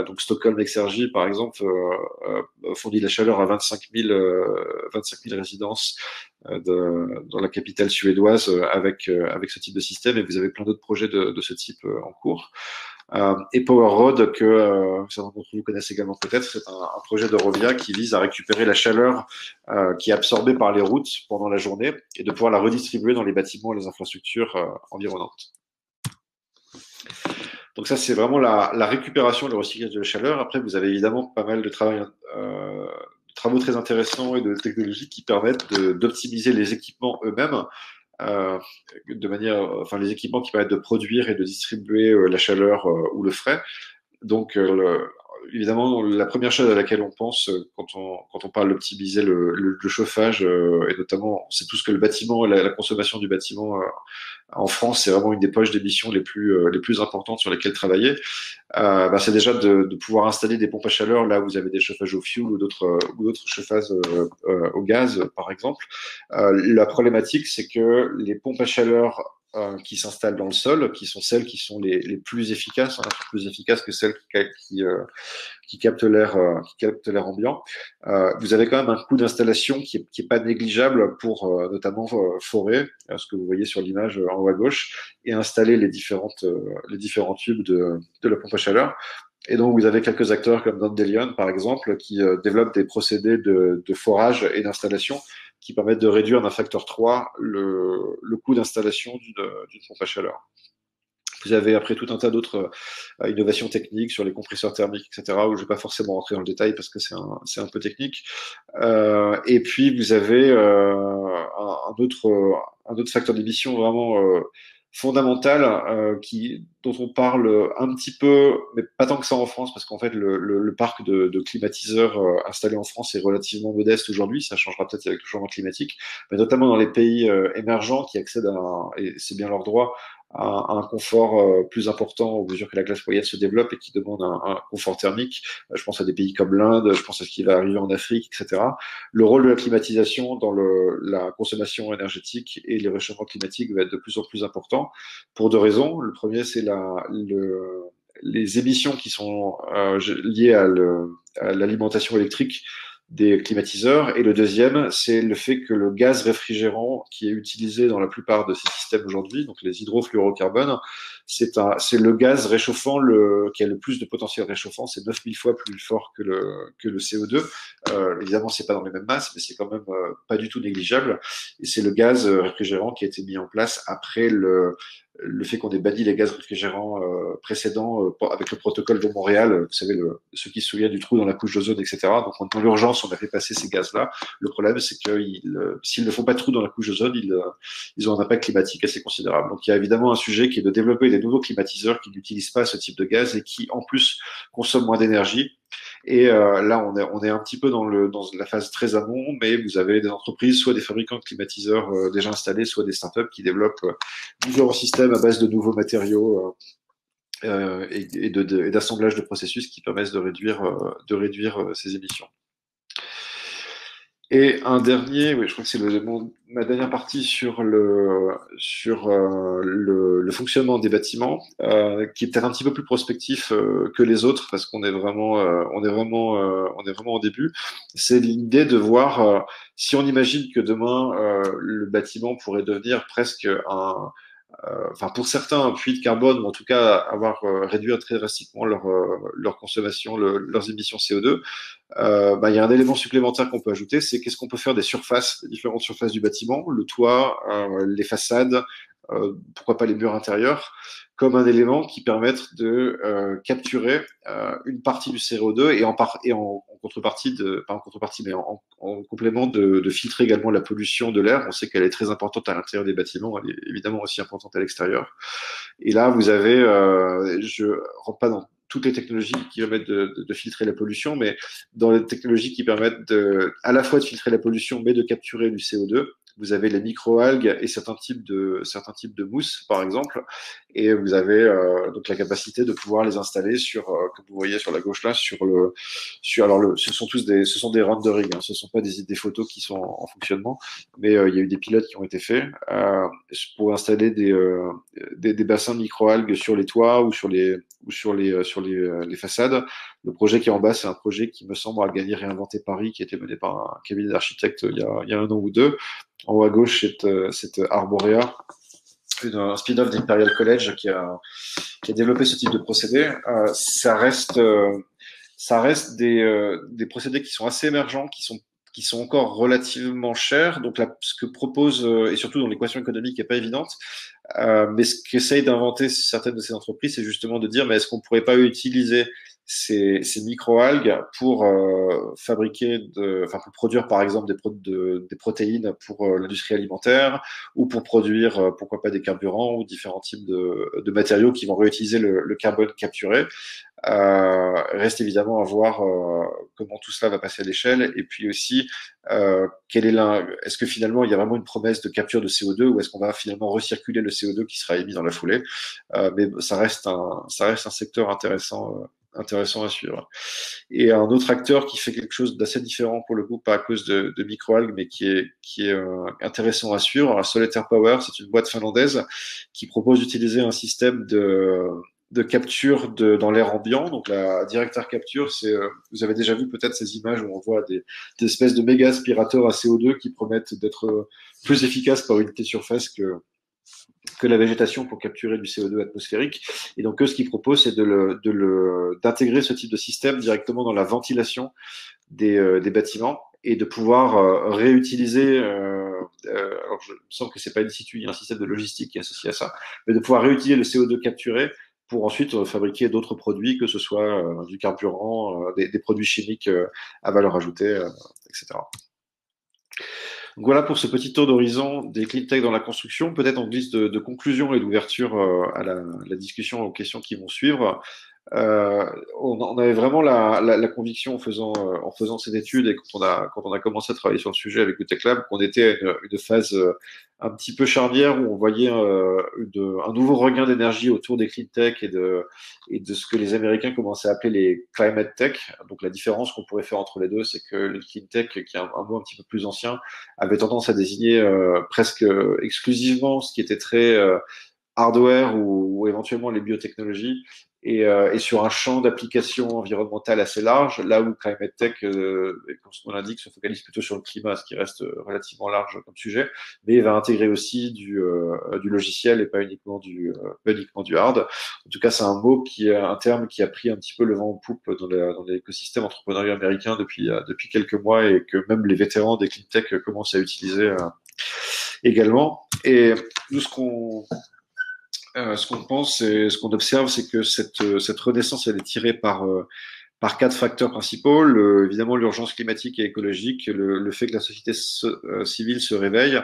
Donc, Stockholm Exergi, par exemple, fournit de la chaleur à 25 000 résidences dans la capitale suédoise avec ce type de système. Et vous avez plein d'autres projets de ce type en cours. Et Power Road, que certains d'entre vous connaissent également peut-être, c'est un projet d'Eurovia qui vise à récupérer la chaleur qui est absorbée par les routes pendant la journée et de pouvoir la redistribuer dans les bâtiments et les infrastructures environnantes. Donc ça, c'est vraiment la récupération et le recyclage de la chaleur. Après, vous avez évidemment pas mal de travaux très intéressants et de technologies qui permettent d'optimiser les équipements eux-mêmes. Les équipements qui permettent de produire et de distribuer la chaleur ou le frais. Donc, évidemment, la première chose à laquelle on pense quand on parle d'optimiser le chauffage, et notamment, c'est tout ce que le bâtiment, la consommation du bâtiment en France, c'est vraiment une des poches d'émissions les plus importantes sur lesquelles travailler. C'est déjà de pouvoir installer des pompes à chaleur là où vous avez des chauffages au fioul ou d'autres chauffages au gaz, par exemple. La problématique, c'est que les pompes à chaleur qui s'installent dans le sol, qui sont celles qui sont les plus efficaces, plus efficaces que celles qui captent l'air ambiant. Vous avez quand même un coût d'installation qui est pas négligeable pour notamment forer, ce que vous voyez sur l'image en haut à gauche, et installer les différents tubes de la pompe à chaleur. Et donc, vous avez quelques acteurs comme Dandelion, par exemple, qui développent des procédés de forage et d'installation qui permettent de réduire d'un facteur 3 le coût d'installation d'une pompe à chaleur. Vous avez après tout un tas d'autres innovations techniques sur les compresseurs thermiques, etc., où je ne vais pas forcément rentrer dans le détail parce que c'est un peu technique. Et puis, vous avez un autre facteur d'émission vraiment fondamental dont on parle un petit peu, mais pas tant que ça en France, parce qu'en fait, le parc de climatiseurs installés en France est relativement modeste aujourd'hui. Ça changera peut-être avec le changement climatique, mais notamment dans les pays émergents qui accèdent et c'est bien leur droit, un confort plus important au mesure que la classe moyenne se développe et qui demande un confort thermique. Je pense à des pays comme l'Inde, je pense à ce qui va arriver en Afrique, etc. Le rôle de la climatisation dans la consommation énergétique et les réchauffements climatiques va être de plus en plus important pour deux raisons. Le premier, c'est les émissions qui sont liées à l'alimentation électrique des climatiseurs. Et le deuxième, c'est le fait que le gaz réfrigérant qui est utilisé dans la plupart de ces systèmes aujourd'hui, donc les hydrofluorocarbones, c'est le gaz réchauffant qui a le plus de potentiel réchauffant. C'est 9000 fois plus fort que le CO2. Évidemment, c'est pas dans les mêmes masses, mais c'est quand même pas du tout négligeable. Et c'est le gaz réfrigérant qui a été mis en place après le fait qu'on ait banni les gaz réfrigérants précédents avec le protocole de Montréal, vous savez, ceux qui se souviennent du trou dans la couche d'ozone, etc. Donc, dans l'urgence, on a fait passer ces gaz-là. Le problème, c'est que s'ils ne font pas de trou dans la couche d'ozone, ils ont un impact climatique assez considérable. Donc, il y a évidemment un sujet qui est de développer des nouveaux climatiseurs qui n'utilisent pas ce type de gaz et qui, en plus, consomment moins d'énergie. Et là, on est un petit peu dans la phase très amont, mais vous avez des entreprises, soit des fabricants de climatiseurs déjà installés, soit des startups qui développent différents systèmes à base de nouveaux matériaux et d'assemblage de processus qui permettent de réduire ces émissions. Et un dernier, oui, je crois que c'est ma dernière partie sur le fonctionnement des bâtiments, qui est peut-être un petit peu plus prospectif que les autres parce qu'on est vraiment au début. C'est l'idée de voir si on imagine que demain le bâtiment pourrait devenir presque enfin pour certains un puits de carbone, ou en tout cas réduire très drastiquement leur consommation, leurs émissions CO2. Il y a un élément supplémentaire qu'on peut ajouter, c'est qu'est-ce qu'on peut faire des surfaces, des différentes surfaces du bâtiment, le toit, les façades, pourquoi pas les murs intérieurs, comme un élément qui permette de capturer une partie du CO2 et en contrepartie pas en contrepartie, mais en complément de filtrer également la pollution de l'air. On sait qu'elle est très importante à l'intérieur des bâtiments, elle est évidemment aussi importante à l'extérieur. Et là, vous avez, je rentre pas dans toutes les technologies qui permettent de filtrer la pollution, mais dans les technologies qui permettent à la fois de filtrer la pollution, mais de capturer du CO2, vous avez les microalgues et certains types de mousse, par exemple, et vous avez donc la capacité de pouvoir les installer comme vous voyez sur la gauche là, ce sont des renderings, hein, ce sont pas des photos qui sont en fonctionnement, mais il y a eu des pilotes qui ont été faits pour installer des bassins de microalgues sur les toits ou sur les façades. Le projet qui est en bas, c'est un projet qui me semble a gagné Réinventer Paris, qui a été mené par un cabinet d'architectes il y a un an ou deux. En haut à gauche, c'est Arborea, un spin-off d'Imperial College qui a développé ce type de procédé. Ça reste des procédés qui sont assez émergents, qui sont encore relativement chers. Donc là, ce que propose, et surtout dans l'équation économique qui n'est pas évidente, mais ce qu'essayent d'inventer certaines de ces entreprises, c'est justement de dire, mais est-ce qu'on ne pourrait pas utiliser ces microalgues pour pour produire par exemple des protéines pour l'industrie alimentaire, ou pour produire pourquoi pas des carburants ou différents types de matériaux qui vont réutiliser le carbone capturé. Reste évidemment à voir comment tout cela va passer à l'échelle, et puis aussi est-ce que finalement il y a vraiment une promesse de capture de CO2, ou est-ce qu'on va finalement recirculer le CO2 qui sera émis dans la foulée. Mais ça reste un secteur intéressant à suivre. Et un autre acteur qui fait quelque chose d'assez différent pour le coup, pas à cause de microalgues, mais qui est intéressant à suivre. Solitaire Power, c'est une boîte finlandaise qui propose d'utiliser un système de capture dans l'air ambiant. Donc la direct air capture, vous avez déjà vu peut-être ces images où on voit des espèces de méga aspirateurs à CO2 qui promettent d'être plus efficaces par unité de surface que la végétation pour capturer du CO2 atmosphérique. Et donc, ce qu'ils proposent, c'est d'intégrer ce type de système directement dans la ventilation des bâtiments et de pouvoir réutiliser. Alors, il me semble que c'est pas in situ, il y a un système de logistique qui est associé à ça, mais de pouvoir réutiliser le CO2 capturé pour ensuite fabriquer d'autres produits, que ce soit du carburant, des produits chimiques à valeur ajoutée, etc. Donc voilà pour ce petit tour d'horizon des clean tech dans la construction. Peut-être en guise de conclusion et d'ouverture à la discussion, aux questions qui vont suivre. on avait vraiment la conviction en faisant cette étude et quand on a commencé à travailler sur le sujet avec le Tech Lab, qu'on était à une phase un petit peu charnière où on voyait un nouveau regain d'énergie autour des clean tech et de ce que les Américains commençaient à appeler les climate tech. Donc la différence qu'on pourrait faire entre les deux, c'est que le clean tech, qui est un mot un petit peu plus ancien, avait tendance à désigner presque exclusivement ce qui était très hardware ou éventuellement les biotechnologies et sur un champ d'application environnementale assez large, là où Climate Tech, comme son nom l'indique, se focalise plutôt sur le climat, ce qui reste relativement large comme sujet, mais il va intégrer aussi du logiciel et pas uniquement du hard. En tout cas, c'est un mot un terme qui a pris un petit peu le vent en poupe dans l'écosystème entrepreneurial américain depuis quelques mois et que même les vétérans des clean tech commencent à utiliser également. Et nous, ce qu'on pense et ce qu'on observe, c'est que cette renaissance, elle est tirée par quatre facteurs principaux. Évidemment, l'urgence climatique et écologique, le fait que la société civile se réveille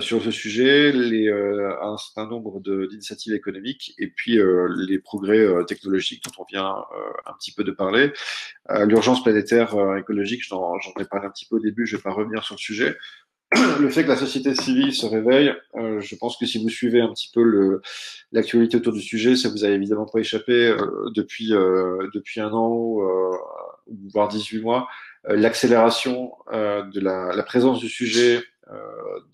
sur ce sujet, un certain nombre d'initiatives économiques et puis les progrès technologiques dont on vient un petit peu de parler. L'urgence planétaire écologique, j'en ai parlé un petit peu au début, je ne vais pas revenir sur le sujet. Le fait que la société civile se réveille, je pense que si vous suivez un petit peu l'actualité autour du sujet, ça vous a évidemment pas échappé depuis un an voire 18 mois, l'accélération de la présence du sujet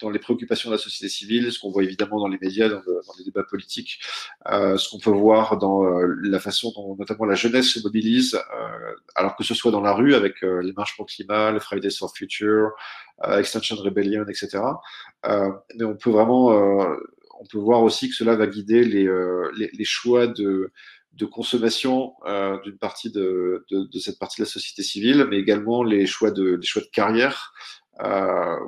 dans les préoccupations de la société civile, ce qu'on voit évidemment dans les médias, dans les débats politiques, ce qu'on peut voir dans la façon dont notamment la jeunesse se mobilise, alors que ce soit dans la rue avec les marches pour le climat, le Fridays for Future, Extinction Rebellion, etc. Mais on peut voir aussi que cela va guider les choix de consommation d'une partie de cette partie de la société civile, mais également les choix de carrière.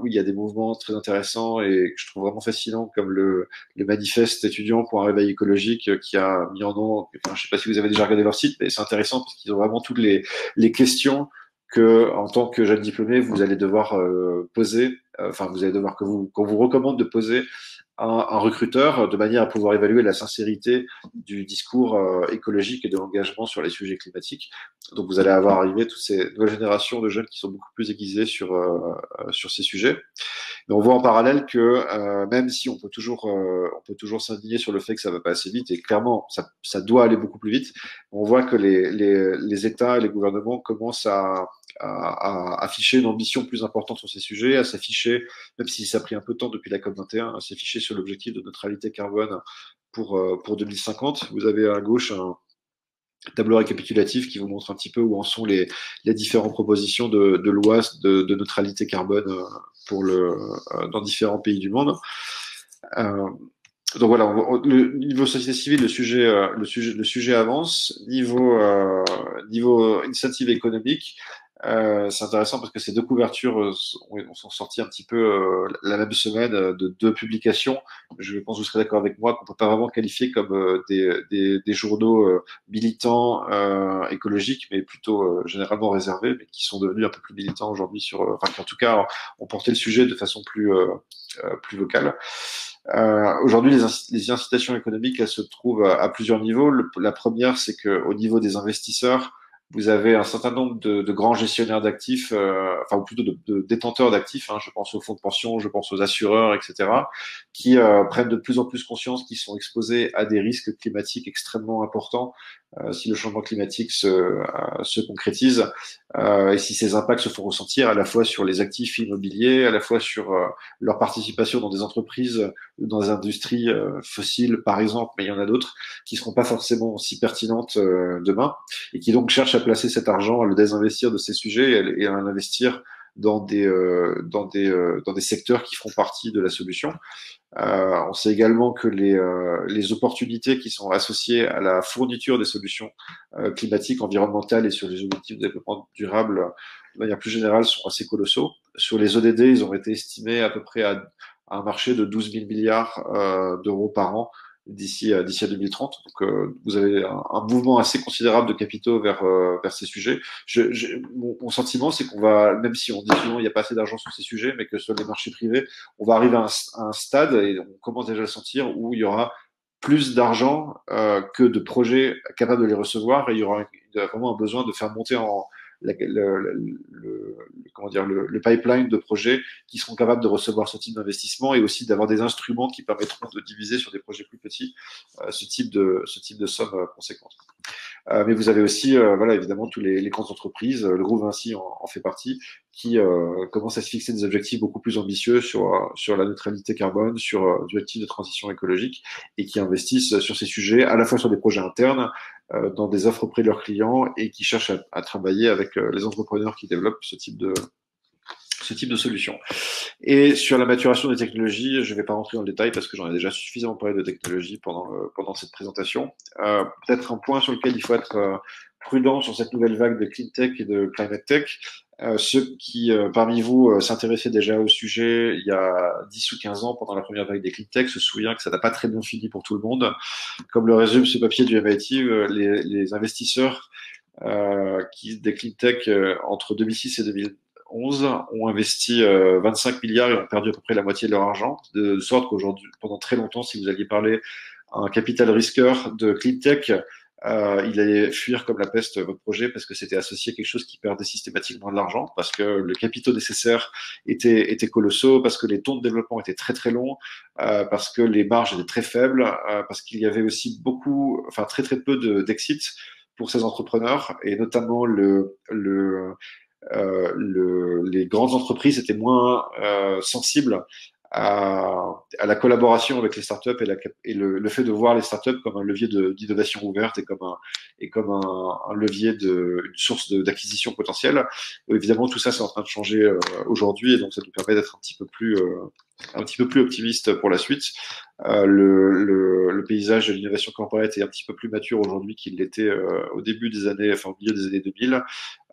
Oui, il y a des mouvements très intéressants et que je trouve vraiment fascinants, comme le manifeste étudiant pour un réveil écologique qui a mis en nom, enfin, je ne sais pas si vous avez déjà regardé leur site, mais c'est intéressant parce qu'ils ont vraiment toutes les questions que, en tant que jeune diplômé, vous allez devoir poser, enfin, vous allez devoir qu'on vous recommande de poser un recruteur de manière à pouvoir évaluer la sincérité du discours écologique et de l'engagement sur les sujets climatiques. Donc, vous allez avoir arrivé toutes ces nouvelles générations de jeunes qui sont beaucoup plus aiguisés sur ces sujets. Mais on voit en parallèle que même si on peut toujours s'indigner sur le fait que ça va pas assez vite, et clairement ça doit aller beaucoup plus vite, on voit que les États et les gouvernements commencent à afficher une ambition plus importante sur ces sujets, à s'afficher, même si ça a pris un peu de temps depuis la COP21, à s'afficher sur l'objectif de neutralité carbone pour 2050. Vous avez à gauche un tableau récapitulatif qui vous montre un petit peu où en sont les différentes propositions de loi de neutralité carbone dans différents pays du monde. Donc voilà, le niveau société civile, le sujet avance. Niveau initiative économique, c'est intéressant parce que ces deux couvertures sont sorties un petit peu la même semaine de deux publications. Je pense que vous serez d'accord avec moi qu'on peut pas vraiment qualifier comme des journaux militants écologiques, mais plutôt généralement réservés, mais qui sont devenus un peu plus militants aujourd'hui enfin qui en tout cas ont porté le sujet de façon plus vocale. Aujourd'hui, les incitations économiques, elles se trouvent à plusieurs niveaux. La première, c'est qu'au niveau des investisseurs, vous avez un certain nombre de grands gestionnaires d'actifs, enfin ou plutôt de détenteurs d'actifs. Je pense aux fonds de pension, je pense aux assureurs, etc., qui prennent de plus en plus conscience qu'ils sont exposés à des risques climatiques extrêmement importants si le changement climatique se concrétise et si ces impacts se font ressentir à la fois sur les actifs immobiliers, à la fois sur leur participation dans des entreprises, dans des industries fossiles, par exemple, mais il y en a d'autres qui seront pas forcément aussi pertinentes demain et qui donc cherchent à placer cet argent, à le désinvestir de ces sujets et à l'investir dans des secteurs qui feront partie de la solution. On sait également que les opportunités qui sont associées à la fourniture des solutions climatiques, environnementales et sur les objectifs de développement durable de manière plus générale sont assez colossaux. Sur les ODD, ils ont été estimés à peu près à un marché de 12 000 milliards d'euros par an d'ici à 2030. Donc, vous avez un mouvement assez considérable de capitaux vers ces sujets. Mon sentiment, c'est qu'on va, même si on dit souvent il n'y a pas assez d'argent sur ces sujets, mais que sur les marchés privés, on va arriver à un stade, et on commence déjà à le sentir, où il y aura plus d'argent que de projets capables de les recevoir, et il y aura vraiment un besoin de faire monter en comment dire, le pipeline de projets qui seront capables de recevoir ce type d'investissement, et aussi d'avoir des instruments qui permettront de diviser sur des projets plus petits ce type de somme conséquente. Mais vous avez aussi, voilà, évidemment, tous les grandes entreprises, le groupe Vinci en fait partie, qui commencent à se fixer des objectifs beaucoup plus ambitieux sur la neutralité carbone, sur l'objectif de transition écologique, et qui investissent sur ces sujets, à la fois sur des projets internes, dans des offres auprès de leurs clients, et qui cherchent à travailler avec les entrepreneurs qui développent ce type de solution. Et sur la maturation des technologies, je ne vais pas rentrer dans le détail parce que j'en ai déjà suffisamment parlé de technologie pendant cette présentation. Peut-être un point sur lequel il faut être prudent sur cette nouvelle vague de clean tech et de climate tech. Ceux qui, parmi vous, s'intéressaient déjà au sujet il y a 10 ou 15 ans pendant la première vague des clean tech se souviennent que ça n'a pas très bien fini pour tout le monde. Comme le résume ce papier du MIT, les investisseurs des clean tech entre 2006 et 2011 ont investi 25 milliards et ont perdu à peu près la moitié de leur argent, de sorte qu'aujourd'hui, pendant très longtemps, si vous alliez parler à un capital risqueur de clean tech, il allait fuir comme la peste votre projet parce que c'était associé à quelque chose qui perdait systématiquement de l'argent, parce que le capitaux nécessaires étaient colossaux, parce que les taux de développement étaient très très longs, parce que les marges étaient très faibles, parce qu'il y avait aussi très très peu d'exit pour ces entrepreneurs, et notamment les grandes entreprises étaient moins sensibles à la collaboration avec les startups et le fait de voir les startups comme un levier d'innovation ouverte et comme un levier une source d'acquisition potentielle. Évidemment, tout ça, c'est en train de changer aujourd'hui, et donc ça nous permet d'être un petit peu plus optimiste pour la suite. Le paysage de l'innovation corporate est un petit peu plus mature aujourd'hui qu'il l'était au milieu des années 2000.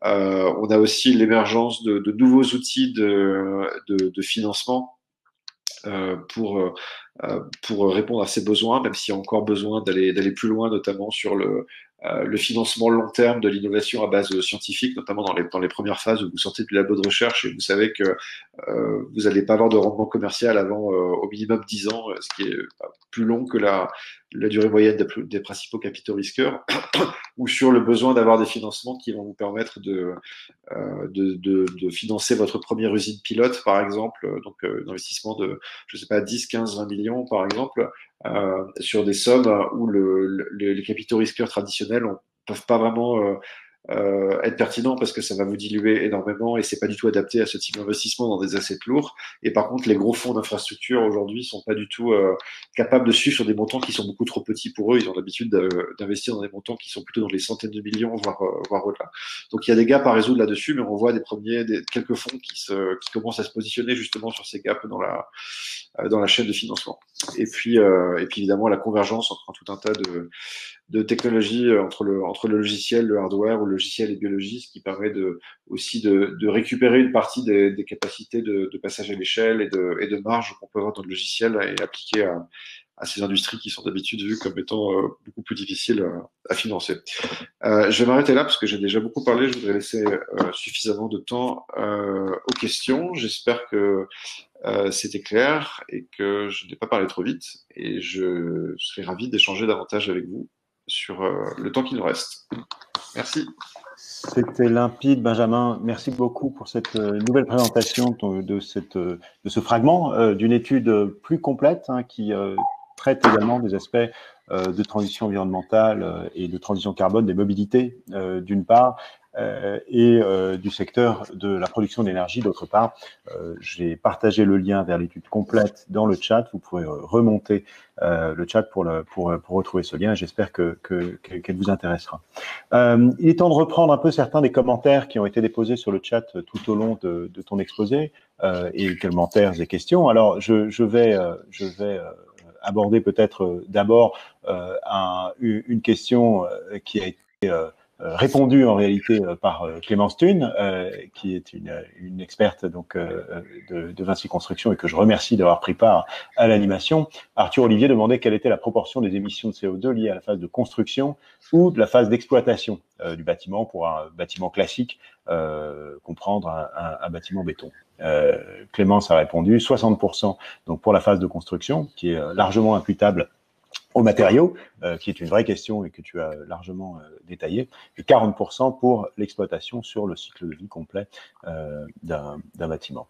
On a aussi l'émergence de nouveaux outils de financement pour répondre à ces besoins, même s'il y a encore besoin d'aller plus loin, notamment sur le financement long terme de l'innovation à base scientifique, notamment dans les premières phases où vous sortez du labo de recherche et vous savez que vous n'allez pas avoir de rendement commercial avant au minimum 10 ans, ce qui est plus long que la durée moyenne des principaux capitaux risqueurs, ou sur le besoin d'avoir des financements qui vont vous permettre de financer votre première usine pilote, par exemple, donc un investissement de, je sais pas, 10, 15, 20 millions, par exemple, sur des sommes où les capitaux risqueurs traditionnels ne peuvent pas vraiment être pertinent, parce que ça va vous diluer énormément et c'est pas du tout adapté à ce type d'investissement dans des assets lourds. Et par contre, les gros fonds d'infrastructure aujourd'hui sont pas du tout capables de suivre sur des montants qui sont beaucoup trop petits pour eux. Ils ont l'habitude d'investir dans des montants qui sont plutôt dans les centaines de millions, voire au-delà. Donc il y a des gaps à résoudre là-dessus, mais on voit quelques fonds qui commencent à se positionner justement sur ces gaps dans la chaîne de financement. Et puis évidemment la convergence entre tout un tas de technologies entre le logiciel, le hardware, ou le logiciel et biologie, ce qui permet aussi de récupérer une partie des capacités de passage à l'échelle et de marge qu'on peut avoir dans le logiciel et appliquer à ces industries qui sont d'habitude vues comme étant beaucoup plus difficiles à financer. Je vais m'arrêter là parce que j'ai déjà beaucoup parlé. Je voudrais laisser suffisamment de temps aux questions. J'espère que c'était clair et que je n'ai pas parlé trop vite, et je serai ravi d'échanger davantage avec vous sur le temps qu'il nous reste. Merci. C'était limpide, Benjamin. Merci beaucoup pour cette nouvelle présentation de ce fragment d'une étude plus complète qui traite également des aspects de transition environnementale et de transition carbone des mobilités, d'une part, et du secteur de la production d'énergie, d'autre part. J'ai partagé le lien vers l'étude complète dans le chat. Vous pouvez remonter le chat pour retrouver ce lien. J'espère qu'elle vous intéressera. Il est temps de reprendre un peu certains des commentaires qui ont été déposés sur le chat tout au long de ton exposé, et commentaires et questions. Alors, je vais aborder peut-être d'abord une question qui a été répondu en réalité par Clémence Thune, qui est une experte donc de Vinci Construction, et que je remercie d'avoir pris part à l'animation. Arthur Olivier demandait quelle était la proportion des émissions de CO2 liées à la phase de construction ou de la phase d'exploitation du bâtiment. Pour un bâtiment classique, comprendre un bâtiment béton. Clémence a répondu 60% donc pour la phase de construction, qui est largement imputable aux matériaux, qui est une vraie question et que tu as largement détaillé, et 40% pour l'exploitation sur le cycle de vie complet d'un bâtiment.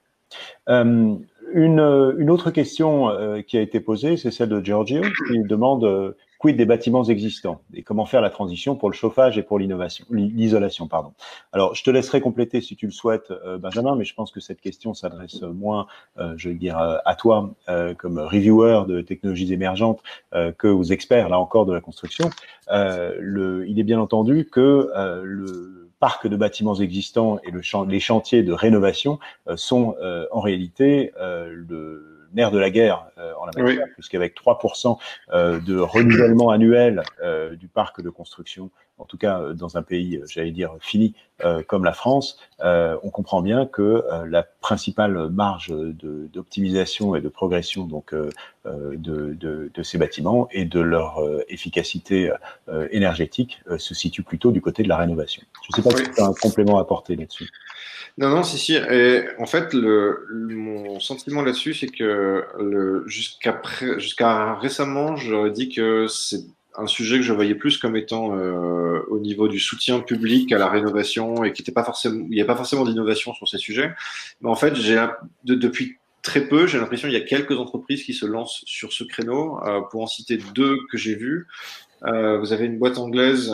Une autre question qui a été posée, c'est celle de Giorgio, qui demande quid des bâtiments existants et comment faire la transition pour le chauffage et pour l'isolation, pardon. Alors, je te laisserai compléter si tu le souhaites, Benjamin, mais je pense que cette question s'adresse moins, je veux dire, à toi comme reviewer de technologies émergentes que aux experts, là encore, de la construction. Il est bien entendu que le parc de bâtiments existants et les chantiers de rénovation sont en réalité le nerf de la guerre en la matière, oui, puisqu'avec 3% de renouvellement annuel du parc de construction, en tout cas dans un pays, j'allais dire, fini comme la France, on comprend bien que la principale marge d'optimisation et de progression donc de ces bâtiments et de leur efficacité énergétique se situe plutôt du côté de la rénovation. Je ne sais pas si tu as un complément à apporter là-dessus. Non, si. Et en fait, mon sentiment là-dessus, c'est que jusqu'à récemment, j'aurais dit que c'est un sujet que je voyais plus comme étant au niveau du soutien public à la rénovation et qu'il n'y a pas forcément d'innovation sur ces sujets. Mais en fait, depuis très peu, j'ai l'impression qu'il y a quelques entreprises qui se lancent sur ce créneau. Pour en citer deux que j'ai vues. Vous avez une boîte anglaise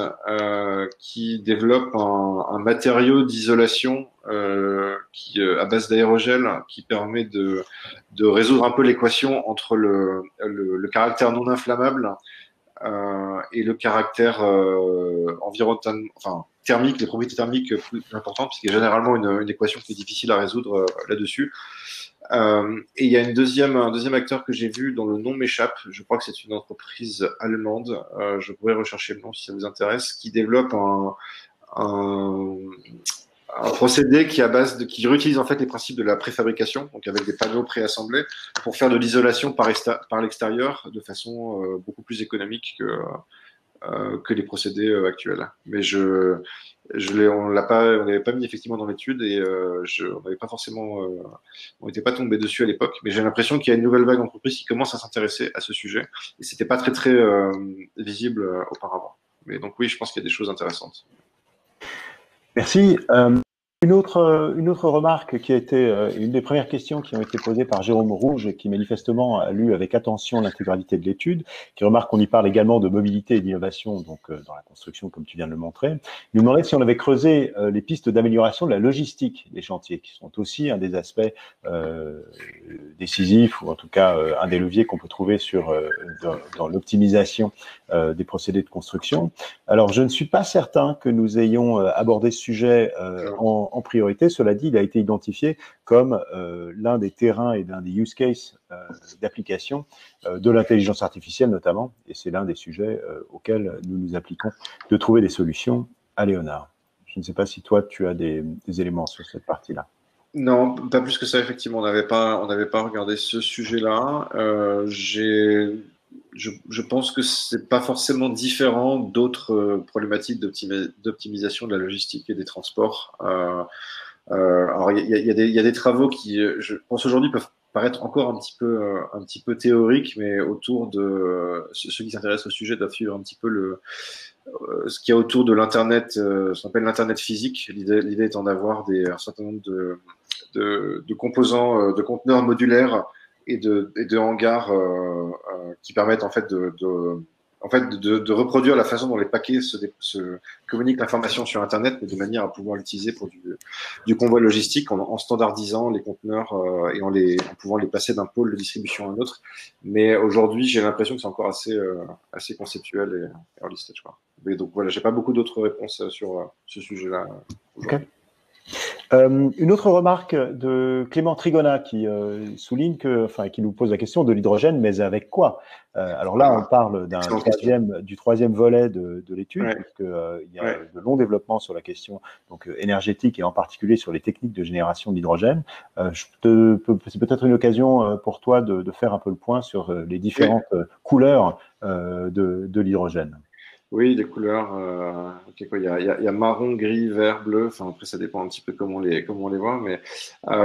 qui développe un matériau d'isolation à base d'aérogel qui permet de résoudre un peu l'équation entre le caractère non inflammable et le caractère thermique, les propriétés thermiques plus importantes, puisqu'il y a généralement une équation qui est difficile à résoudre là-dessus. Et il y a un deuxième acteur que j'ai vu dont le nom m'échappe. Je crois que c'est une entreprise allemande. Je pourrais rechercher le nom si ça vous intéresse, qui développe un procédé qui réutilise en fait les principes de la préfabrication, donc avec des panneaux préassemblés, pour faire de l'isolation par l'extérieur de façon beaucoup plus économique que les procédés actuels. Mais on n'avait pas mis effectivement dans l'étude et on n'avait pas forcément, on n'était pas tombé dessus à l'époque. Mais j'ai l'impression qu'il y a une nouvelle vague d'entreprises qui commence à s'intéresser à ce sujet et c'était pas très visible auparavant. Mais donc oui, je pense qu'il y a des choses intéressantes. Merci. Une autre remarque qui a été une des premières questions qui ont été posées par Jérôme Rouge et qui manifestement a lu avec attention l'intégralité de l'étude, qui remarque qu'on y parle également de mobilité et d'innovation donc dans la construction comme tu viens de le montrer. Il nous demandait si on avait creusé les pistes d'amélioration de la logistique des chantiers, qui sont aussi un des aspects décisifs ou en tout cas un des leviers qu'on peut trouver dans l'optimisation des procédés de construction. Alors je ne suis pas certain que nous ayons abordé ce sujet en priorité. Cela dit, il a été identifié comme l'un des terrains et l'un des use cases d'application de l'intelligence artificielle notamment, et c'est l'un des sujets auxquels nous nous appliquons de trouver des solutions à Léonard. Je ne sais pas si toi, tu as des éléments sur cette partie-là. Non, pas plus que ça, effectivement. On n'avait pas regardé ce sujet-là. Je pense que c'est pas forcément différent d'autres problématiques d'optimisation de la logistique et des transports. Alors il y a des travaux qui, je pense aujourd'hui, peuvent paraître encore un petit peu théoriques, mais autour de ceux qui s'intéressent au sujet doivent suivre un petit peu ce qu'il y a autour de l'internet, ce qu'on appelle l'internet physique. L'idée étant d'avoir un certain nombre de composants, de conteneurs modulaires et de hangars qui permettent en fait de reproduire la façon dont les paquets se communiquent l'information sur Internet, mais de manière à pouvoir l'utiliser pour du convoi logistique en standardisant les conteneurs et en pouvant les passer d'un pôle de distribution à un autre. Mais aujourd'hui, j'ai l'impression que c'est encore assez conceptuel et early stage, quoi. Mais donc voilà, j'ai pas beaucoup d'autres réponses sur ce sujet-là aujourd'hui. Okay. Une autre remarque de Clément Trigona qui souligne qui nous pose la question de l'hydrogène, mais avec quoi? Alors là, on parle du troisième volet de l'étude, puisqu'il y a de longs développements sur la question donc énergétique et en particulier sur les techniques de génération d'hydrogène. C'est peut-être une occasion pour toi de faire un peu le point sur les différentes couleurs de l'hydrogène. Oui, les couleurs. Ok, quoi, il y a marron, gris, vert, bleu. Enfin, après, ça dépend un petit peu comment on les voit. Mais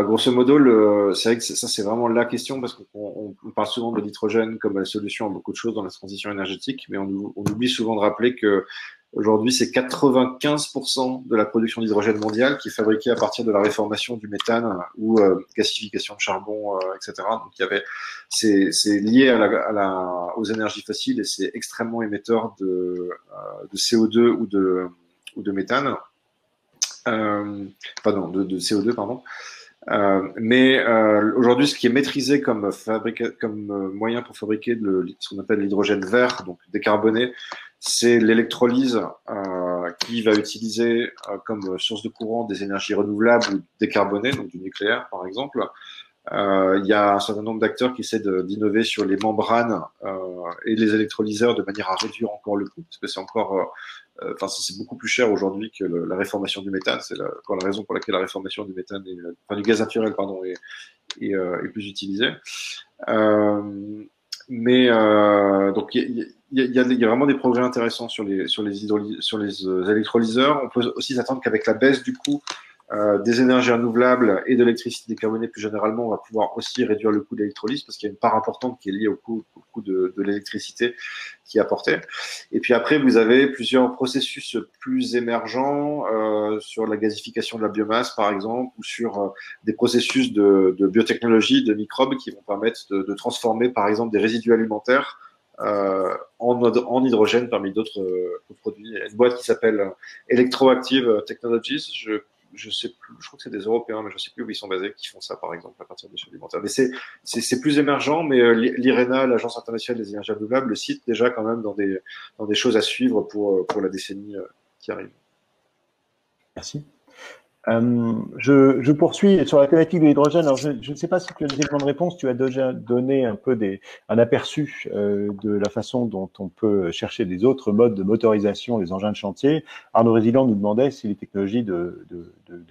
grosso modo, c'est vrai que ça, c'est vraiment la question parce qu'on parle souvent de l'hydrogène comme la solution à beaucoup de choses dans la transition énergétique, mais on oublie souvent de rappeler que aujourd'hui, c'est 95% de la production d'hydrogène mondiale qui est fabriquée à partir de la réformation du méthane ou gasification de charbon, etc. Donc, c'est lié aux énergies fossiles et c'est extrêmement émetteur de CO2 ou de méthane. Pardon, de CO2, pardon. Mais aujourd'hui, ce qui est maîtrisé comme moyen pour fabriquer ce qu'on appelle l'hydrogène vert, donc décarboné, c'est l'électrolyse qui va utiliser comme source de courant des énergies renouvelables ou décarbonées, donc du nucléaire par exemple. Il y a un certain nombre d'acteurs qui essaient d'innover sur les membranes et les électrolyseurs de manière à réduire encore le coût, parce que c'est encore, enfin c'est beaucoup plus cher aujourd'hui que la réformation du méthane. C'est la raison pour laquelle la réformation du méthane, enfin du gaz naturel, pardon, est plus utilisée. Mais donc il y a vraiment des progrès intéressants sur les électrolyseurs. On peut aussi s'attendre qu'avec la baisse du coût des énergies renouvelables et de l'électricité décarbonée plus généralement, on va pouvoir aussi réduire le coût de l'électrolyse parce qu'il y a une part importante qui est liée au coût de l'électricité qui est apportée. Et puis après, vous avez plusieurs processus plus émergents sur la gasification de la biomasse, par exemple, ou sur des processus de biotechnologie, de microbes qui vont permettre de transformer, par exemple, des résidus alimentaires en hydrogène parmi d'autres produits. Il y a une boîte qui s'appelle Electroactive Technologies. Je sais plus, je crois que c'est des Européens, mais je sais plus où ils sont basés, qui font ça, par exemple, à partir de déchets alimentaires. Mais c'est plus émergent, mais l'IRENA, l'Agence internationale des énergies renouvelables, le cite déjà quand même dans des choses à suivre pour la décennie qui arrive. Merci. Je poursuis sur la thématique de l'hydrogène. Alors, je ne sais pas si tu as des éléments de réponse. Tu as déjà donné un peu un aperçu de la façon dont on peut chercher des autres modes de motorisation des engins de chantier. Arnaud Résilland nous demandait si les technologies de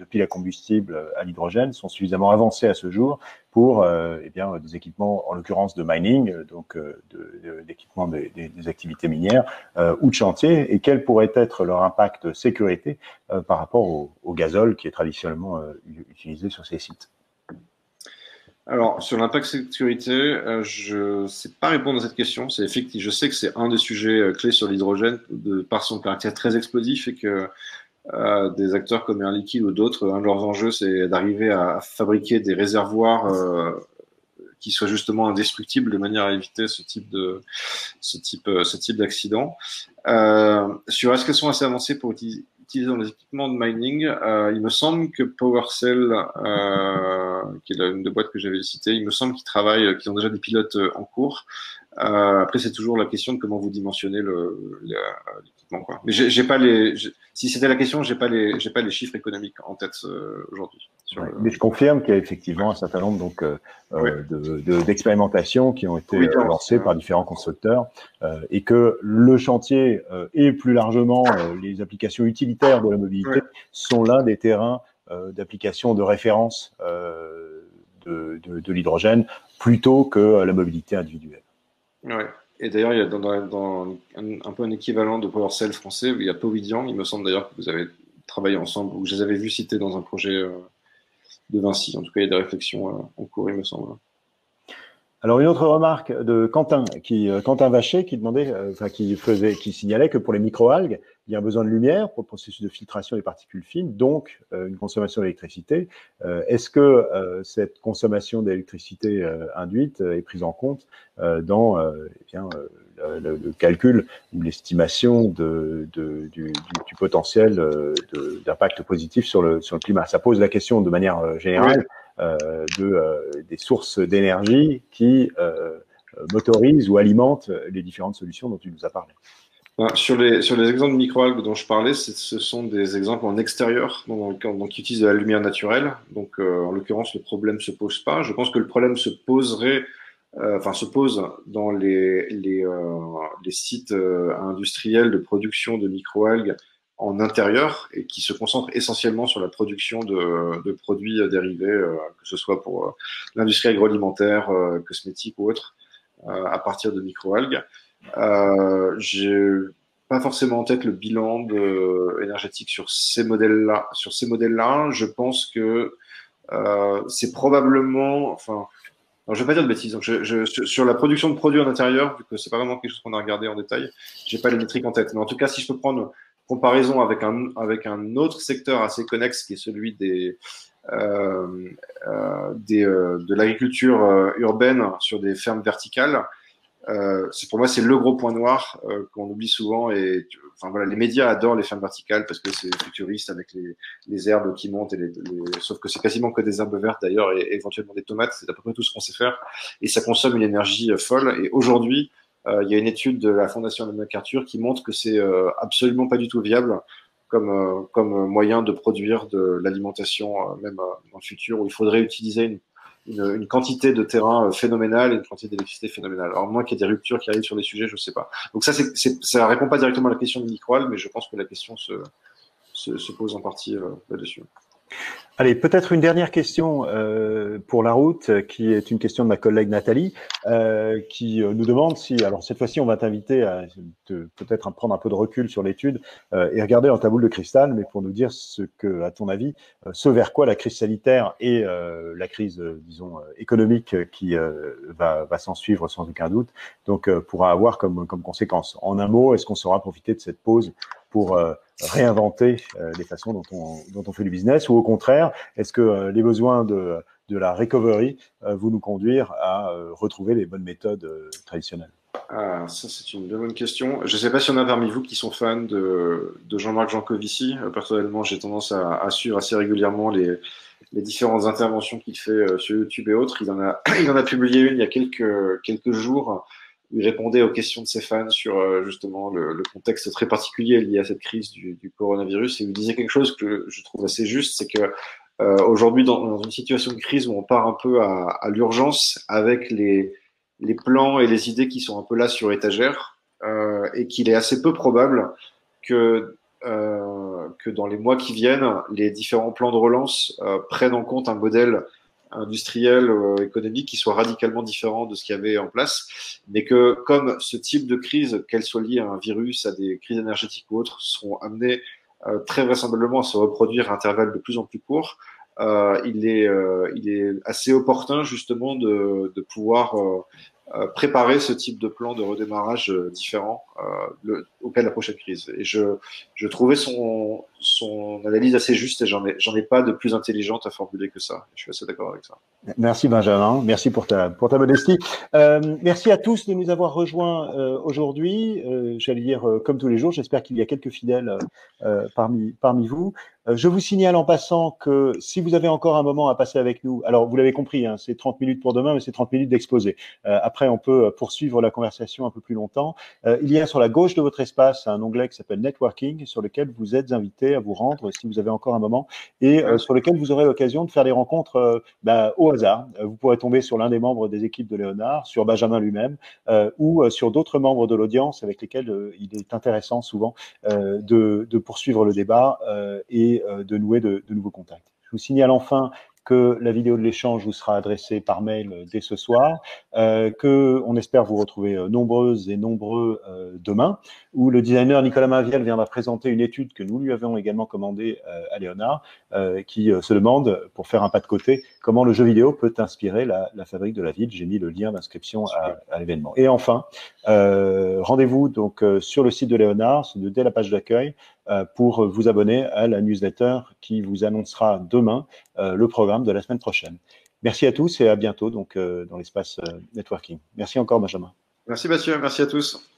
piles à combustible à l'hydrogène sont suffisamment avancées à ce jour pour eh bien, des équipements, en l'occurrence de mining, donc d'équipements des activités minières ou de chantier, et quel pourrait être leur impact sécurité par rapport au gazole qui est traditionnellement utilisé sur ces sites. Alors, sur l'impact sécurité, je ne sais pas répondre à cette question. C'est effectivement, je sais que c'est un des sujets clés sur l'hydrogène, par son caractère très explosif et que des acteurs comme Air Liquide ou d'autres, un de leurs enjeux, c'est d'arriver à fabriquer des réservoirs qui soient justement indestructibles de manière à éviter ce type d'accident. Sur est-ce qu'elles sont assez avancées pour utiliser dans les équipements de mining, il me semble que PowerCell, qui est une des boîtes que j'avais citée, il me semble qu'ils ont déjà des pilotes en cours. Après, c'est toujours la question de comment vous dimensionnez l'équipement, quoi. Mais si c'était la question, j'ai pas les chiffres économiques en tête aujourd'hui. Ouais, mais je confirme qu'il y a effectivement un certain nombre donc oui. d'expérimentations qui ont été lancées par différents constructeurs et que le chantier et plus largement les applications utilitaires de la mobilité sont l'un des terrains d'application de référence de l'hydrogène plutôt que la mobilité individuelle. Ouais. Et d'ailleurs, il y a dans un peu un équivalent de PowerCell français, il y a Powidian, il me semble d'ailleurs que vous avez travaillé ensemble, ou je les avais vus cités dans un projet de Vinci. En tout cas, il y a des réflexions en cours, il me semble. Alors une autre remarque de Quentin Vacher qui demandait, qui signalait que pour les microalgues, il y a un besoin de lumière pour le processus de filtration des particules fines, donc une consommation d'électricité. Est-ce que cette consommation d'électricité induite est prise en compte dans le calcul ou l'estimation du potentiel d'impact positif sur le climat? Ça pose la question de manière générale. Des sources d'énergie qui motorisent ou alimentent les différentes solutions dont tu nous as parlé. Sur les exemples de microalgues dont je parlais, ce sont des exemples en extérieur, donc qui utilisent de la lumière naturelle. Donc, en l'occurrence, le problème se pose pas. Je pense que le problème se pose dans les sites industriels de production de microalgues en intérieur et qui se concentrent essentiellement sur la production de produits dérivés, que ce soit pour l'industrie agroalimentaire, cosmétique ou autre, à partir de microalgues. pas forcément en tête le bilan énergétique sur ces modèles-là. Sur ces modèles-là, je pense que c'est probablement, enfin, alors je vais pas dire de bêtises. Donc sur la production de produits en intérieur, vu que c'est pas vraiment quelque chose qu'on a regardé en détail, j'ai pas les métriques en tête. Mais en tout cas, si je peux prendre une comparaison avec un autre secteur assez connexe, qui est celui de l'agriculture urbaine sur des fermes verticales. Pour moi, c'est le gros point noir qu'on oublie souvent. Et enfin voilà, les médias adorent les fermes verticales parce que c'est futuriste avec les herbes qui montent sauf que c'est quasiment que des herbes vertes d'ailleurs et éventuellement des tomates. C'est à peu près tout ce qu'on sait faire et ça consomme une énergie folle. Et aujourd'hui, il y a une étude de la Fondation Ellen MacArthur qui montre que c'est absolument pas du tout viable comme moyen de produire de l'alimentation même dans le futur où il faudrait utiliser une quantité de terrain phénoménale et une quantité d'électricité phénoménale. Alors, moins qu'il y ait des ruptures qui arrivent sur les sujets, je ne sais pas. Donc ça répond pas directement à la question de Microal, mais je pense que la question se pose en partie là-dessus. Allez, peut-être une dernière question pour la route, qui est une question de ma collègue Nathalie, qui nous demande si, alors cette fois-ci, on va t'inviter à peut-être prendre un peu de recul sur l'étude et regarder dans ta boule de cristal, mais pour nous dire ce que, à ton avis, ce vers quoi la crise sanitaire et la crise, disons, économique qui va s'en suivre sans aucun doute, donc pourra avoir comme conséquence. En un mot, est-ce qu'on saura profiter de cette pause pour réinventer les façons dont on fait du business, ou au contraire, est-ce que les besoins de la recovery vont nous conduire à retrouver les bonnes méthodes traditionnelles? Ah, ça, c'est une bonne question. Je ne sais pas si on a parmi vous qui sont fans de Jean-Marc Jancovici. Personnellement, j'ai tendance à suivre assez régulièrement les différentes interventions qu'il fait sur YouTube et autres. Il en a publié une il y a quelques jours où il répondait aux questions de ses fans sur justement le contexte très particulier lié à cette crise du coronavirus. Et il disait quelque chose que je trouve assez juste, c'est que aujourd'hui, dans une situation de crise où on part un peu à l'urgence avec les plans et les idées qui sont un peu là sur étagère, et qu'il est assez peu probable que dans les mois qui viennent, les différents plans de relance prennent en compte un modèle industriel, économique qui soit radicalement différent de ce qu'il y avait en place, mais que comme ce type de crise, qu'elle soit liée à un virus, à des crises énergétiques ou autres, seront amenées très vraisemblablement à se reproduire à intervalles de plus en plus courts, il est assez opportun justement de pouvoir préparer ce type de plan de redémarrage différent au cas de la prochaine crise. Et je trouvais son analyse assez juste et j'en ai pas de plus intelligente à formuler que ça. Je suis assez d'accord avec ça. Merci Benjamin, merci pour ta modestie. Merci à tous de nous avoir rejoints aujourd'hui. J'allais dire comme tous les jours, j'espère qu'il y a quelques fidèles parmi vous. Je vous signale en passant que si vous avez encore un moment à passer avec nous, alors vous l'avez compris, hein, c'est 30 minutes pour demain, mais c'est 30 minutes d'exposé. Après, on peut poursuivre la conversation un peu plus longtemps. Il y a sur la gauche de votre espace un onglet qui s'appelle Networking, sur lequel vous êtes invité à vous rendre si vous avez encore un moment, et sur lequel vous aurez l'occasion de faire des rencontres au hasard. Vous pourrez tomber sur l'un des membres des équipes de Léonard, sur Benjamin lui-même, ou sur d'autres membres de l'audience avec lesquels il est intéressant souvent de poursuivre le débat et de nouer de nouveaux contacts. Je vous signale enfin que la vidéo de l'échange vous sera adressée par mail dès ce soir, que on espère vous retrouver nombreuses et nombreux demain, où le designer Nicolas Mainviel viendra présenter une étude que nous lui avons également commandée à Léonard, qui se demande, pour faire un pas de côté, comment le jeu vidéo peut inspirer la fabrique de la ville. J'ai mis le lien d'inscription à l'événement. Et enfin, rendez-vous donc sur le site de Léonard, dès la page d'accueil, pour vous abonner à la newsletter qui vous annoncera demain le programme de la semaine prochaine. Merci à tous et à bientôt donc dans l'espace networking. Merci encore Benjamin. Merci Mathieu, merci à tous.